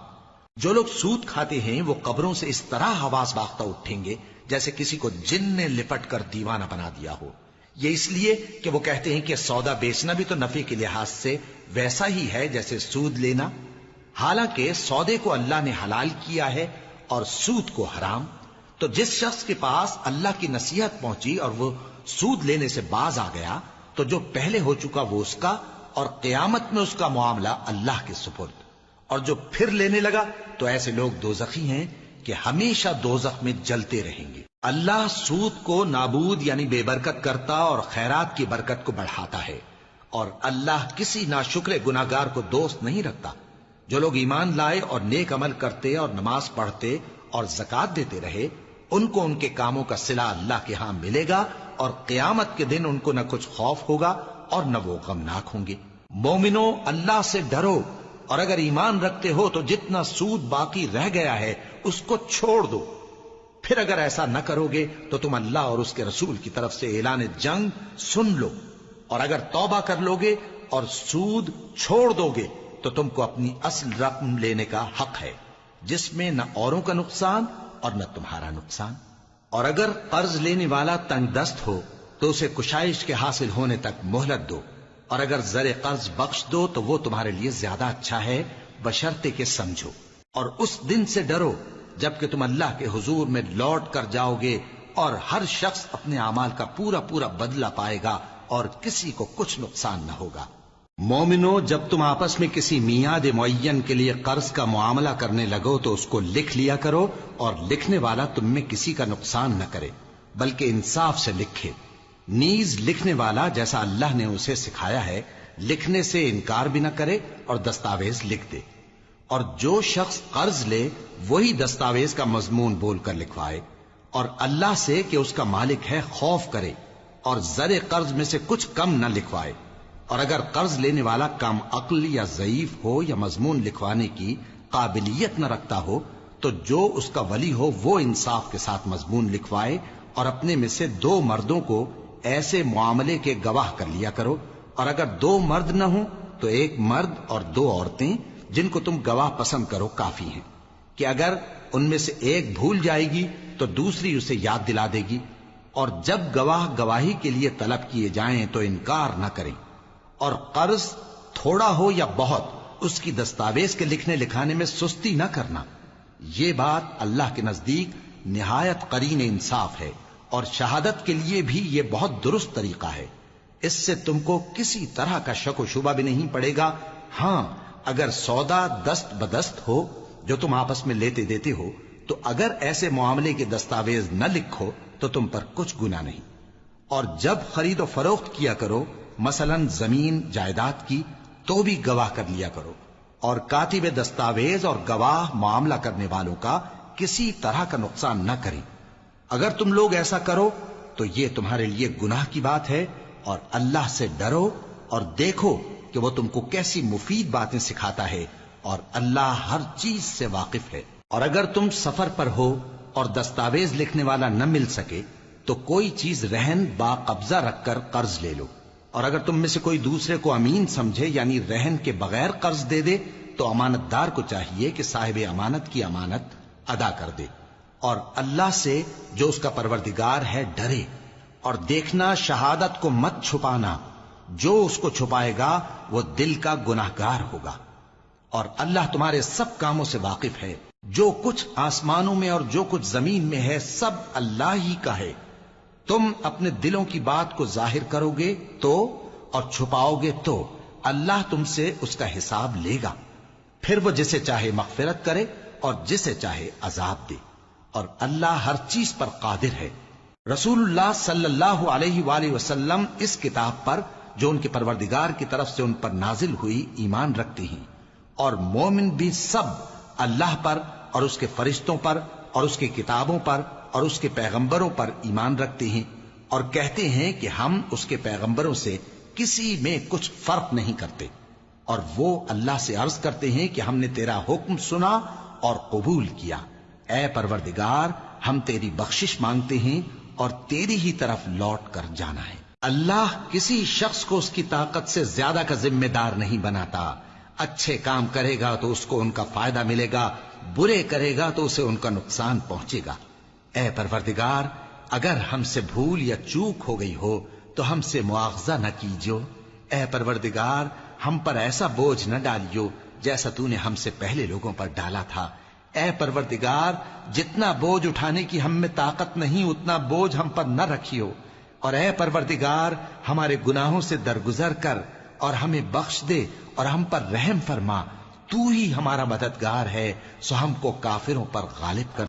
[SPEAKER 1] جو لوگ سود کھاتے ہیں وہ قبروں سے اس طرح حواس باختہ اٹھیں گے جیسے کسی کو جن نے لپٹ کر دیوانہ بنا دیا ہو، یہ اس لیے کہ وہ کہتے ہیں کہ سودا بیچنا بھی تو نفع کے لحاظ سے ویسا ہی ہے جیسے سود لینا، حالانکہ سودے کو اللہ نے حلال کیا ہے اور سود کو حرام۔ تو جس شخص کے پاس اللہ کی نصیحت پہنچی اور وہ سود لینے سے باز آ گیا تو جو پہلے ہو چکا وہ اس کا، اور قیامت میں اس کا معاملہ اللہ کے سپرد۔ اور جو پھر لینے لگا تو ایسے لوگ دوزخی ہیں کہ ہمیشہ دوزخ میں جلتے رہیں گے۔ اللہ سود کو نابود یعنی بے برکت کرتا اور خیرات کی برکت کو بڑھاتا ہے، اور اللہ کسی ناشکر گناہگار کو دوست نہیں رکھتا۔ جو لوگ ایمان لائے اور نیک عمل کرتے اور نماز پڑھتے اور زکات دیتے رہے، ان کو ان کے کاموں کا صلہ اللہ کے ہاں ملے گا، اور قیامت کے دن ان کو نہ کچھ خوف ہوگا اور نہ وہ غمناک ہوں گے۔ مومنو، اللہ سے ڈرو، اور اگر ایمان رکھتے ہو تو جتنا سود باقی رہ گیا ہے اس کو چھوڑ دو۔ پھر اگر ایسا نہ کرو گے تو تم اللہ اور اس کے رسول کی طرف سے اعلان جنگ سن لو، اور اگر توبہ کر لو گے اور سود چھوڑ دو گے تو تم کو اپنی اصل رقم لینے کا حق ہے، جس میں نہ اوروں کا نقصان اور نہ تمہارا نقصان۔ اور اگر قرض لینے والا تنگ دست ہو تو اسے کشائش کے حاصل ہونے تک مہلت دو، اور اگر زر قرض بخش دو تو وہ تمہارے لیے زیادہ اچھا ہے، بشرطے کہ سمجھو۔ اور اس دن سے ڈرو جبکہ تم اللہ کے حضور میں لوٹ کر جاؤ گے، اور ہر شخص اپنے اعمال کا پورا پورا بدلہ پائے گا، اور کسی کو کچھ نقصان نہ ہوگا۔ مومنو، جب تم آپس میں کسی میعاد معین کے لیے قرض کا معاملہ کرنے لگو تو اس کو لکھ لیا کرو، اور لکھنے والا تم میں کسی کا نقصان نہ کرے بلکہ انصاف سے لکھے۔ نیز لکھنے والا جیسا اللہ نے اسے سکھایا ہے لکھنے سے انکار بھی نہ کرے اور دستاویز لکھ دے، اور جو شخص قرض لے وہی دستاویز کا مضمون بول کر لکھوائے، اور اللہ سے کہ اس کا مالک ہے خوف کرے، اور زر قرض میں سے کچھ کم نہ لکھوائے۔ اور اگر قرض لینے والا کم عقل یا ضعیف ہو یا مضمون لکھوانے کی قابلیت نہ رکھتا ہو تو جو اس کا ولی ہو وہ انصاف کے ساتھ مضمون لکھوائے، اور اپنے میں سے 2 مردوں کو ایسے معاملے کے گواہ کر لیا کرو، اور اگر 2 مرد نہ ہوں تو 1 مرد اور 2 عورتیں جن کو تم گواہ پسند کرو کافی ہیں، کہ اگر ان میں سے ایک بھول جائے گی تو دوسری اسے یاد دلا دے گی، اور جب گواہ گواہی کے لیے طلب کیے جائیں تو انکار نہ کریں۔ اور قرض تھوڑا ہو یا بہت اس کی دستاویز کے لکھنے لکھانے میں سستی نہ کرنا، یہ بات اللہ کے نزدیک نہایت قرین انصاف ہے، اور شہادت کے لیے بھی یہ بہت درست طریقہ ہے۔ اس سے تم کو کسی طرح کا شک و شبہ بھی نہیں پڑے گا۔ ہاں، اگر سودا دست بدست ہو جو تم آپس میں لیتے دیتے ہو تو اگر ایسے معاملے کے دستاویز نہ لکھو تو تم پر کچھ گناہ نہیں۔ اور جب خرید و فروخت کیا کرو، مثلا زمین جائیداد کی، تو بھی گواہ کر لیا کرو، اور کاتب دستاویز اور گواہ معاملہ کرنے والوں کا کسی طرح کا نقصان نہ کریں۔ اگر تم لوگ ایسا کرو تو یہ تمہارے لیے گناہ کی بات ہے، اور اللہ سے ڈرو اور دیکھو کہ وہ تم کو کیسی مفید باتیں سکھاتا ہے، اور اللہ ہر چیز سے واقف ہے۔ اور اگر تم سفر پر ہو اور دستاویز لکھنے والا نہ مل سکے تو کوئی چیز رہن با قبضہ رکھ کر قرض لے لو، اور اگر تم میں سے کوئی دوسرے کو امین سمجھے یعنی رہن کے بغیر قرض دے دے تو امانت دار کو چاہیے کہ صاحب امانت کی امانت ادا کر دے، اور اللہ سے جو اس کا پروردگار ہے ڈرے، اور دیکھنا شہادت کو مت چھپانا، جو اس کو چھپائے گا وہ دل کا گناہگار ہوگا، اور اللہ تمہارے سب کاموں سے واقف ہے، جو کچھ آسمانوں میں اور جو کچھ زمین میں ہے سب اللہ ہی کا ہے۔ تم اپنے دلوں کی بات کو ظاہر کرو گے تو اور چھپاؤ گے تو اللہ تم سے اس کا حساب لے گا، پھر وہ جسے چاہے مغفرت کرے اور جسے چاہے عذاب دے، اور اللہ ہر چیز پر قادر ہے۔ رسول اللہ صلی اللہ علیہ وآلہ وسلم اس کتاب پر جو ان کے پروردگار کی طرف سے ان پر نازل ہوئی ایمان رکھتے ہیں، اور مومن بھی سب اللہ پر اور اس کے فرشتوں پر اور اس کی کتابوں پر اور اس کے پیغمبروں پر ایمان رکھتے ہیں، اور کہتے ہیں کہ ہم اس کے پیغمبروں سے کسی میں کچھ فرق نہیں کرتے، اور وہ اللہ سے عرض کرتے ہیں کہ ہم نے تیرا حکم سنا اور قبول کیا، اے پروردگار ہم تیری بخشش مانگتے ہیں اور تیری ہی طرف لوٹ کر جانا ہے۔ اللہ کسی شخص کو اس کی طاقت سے زیادہ کا ذمہ دار نہیں بناتا، اچھے کام کرے گا تو اس کو ان کا فائدہ ملے گا، برے کرے گا تو اسے ان کا نقصان پہنچے گا۔ اے پروردگار اگر ہم سے بھول یا چوک ہو گئی ہو تو ہم سے مواخذہ نہ کیجو، اے پروردگار ہم پر ایسا بوجھ نہ ڈالیو جیسا تو نے ہم سے پہلے لوگوں پر ڈالا تھا، اے پروردگار جتنا بوجھ اٹھانے کی ہم میں طاقت نہیں اتنا بوجھ ہم پر نہ رکھیو، اور اے پروردگار ہمارے گناہوں سے درگزر کر اور ہمیں بخش دے اور ہم پر رحم فرما، تو ہی ہمارا مددگار ہے، سو ہم کو کافروں پر غالب کر۔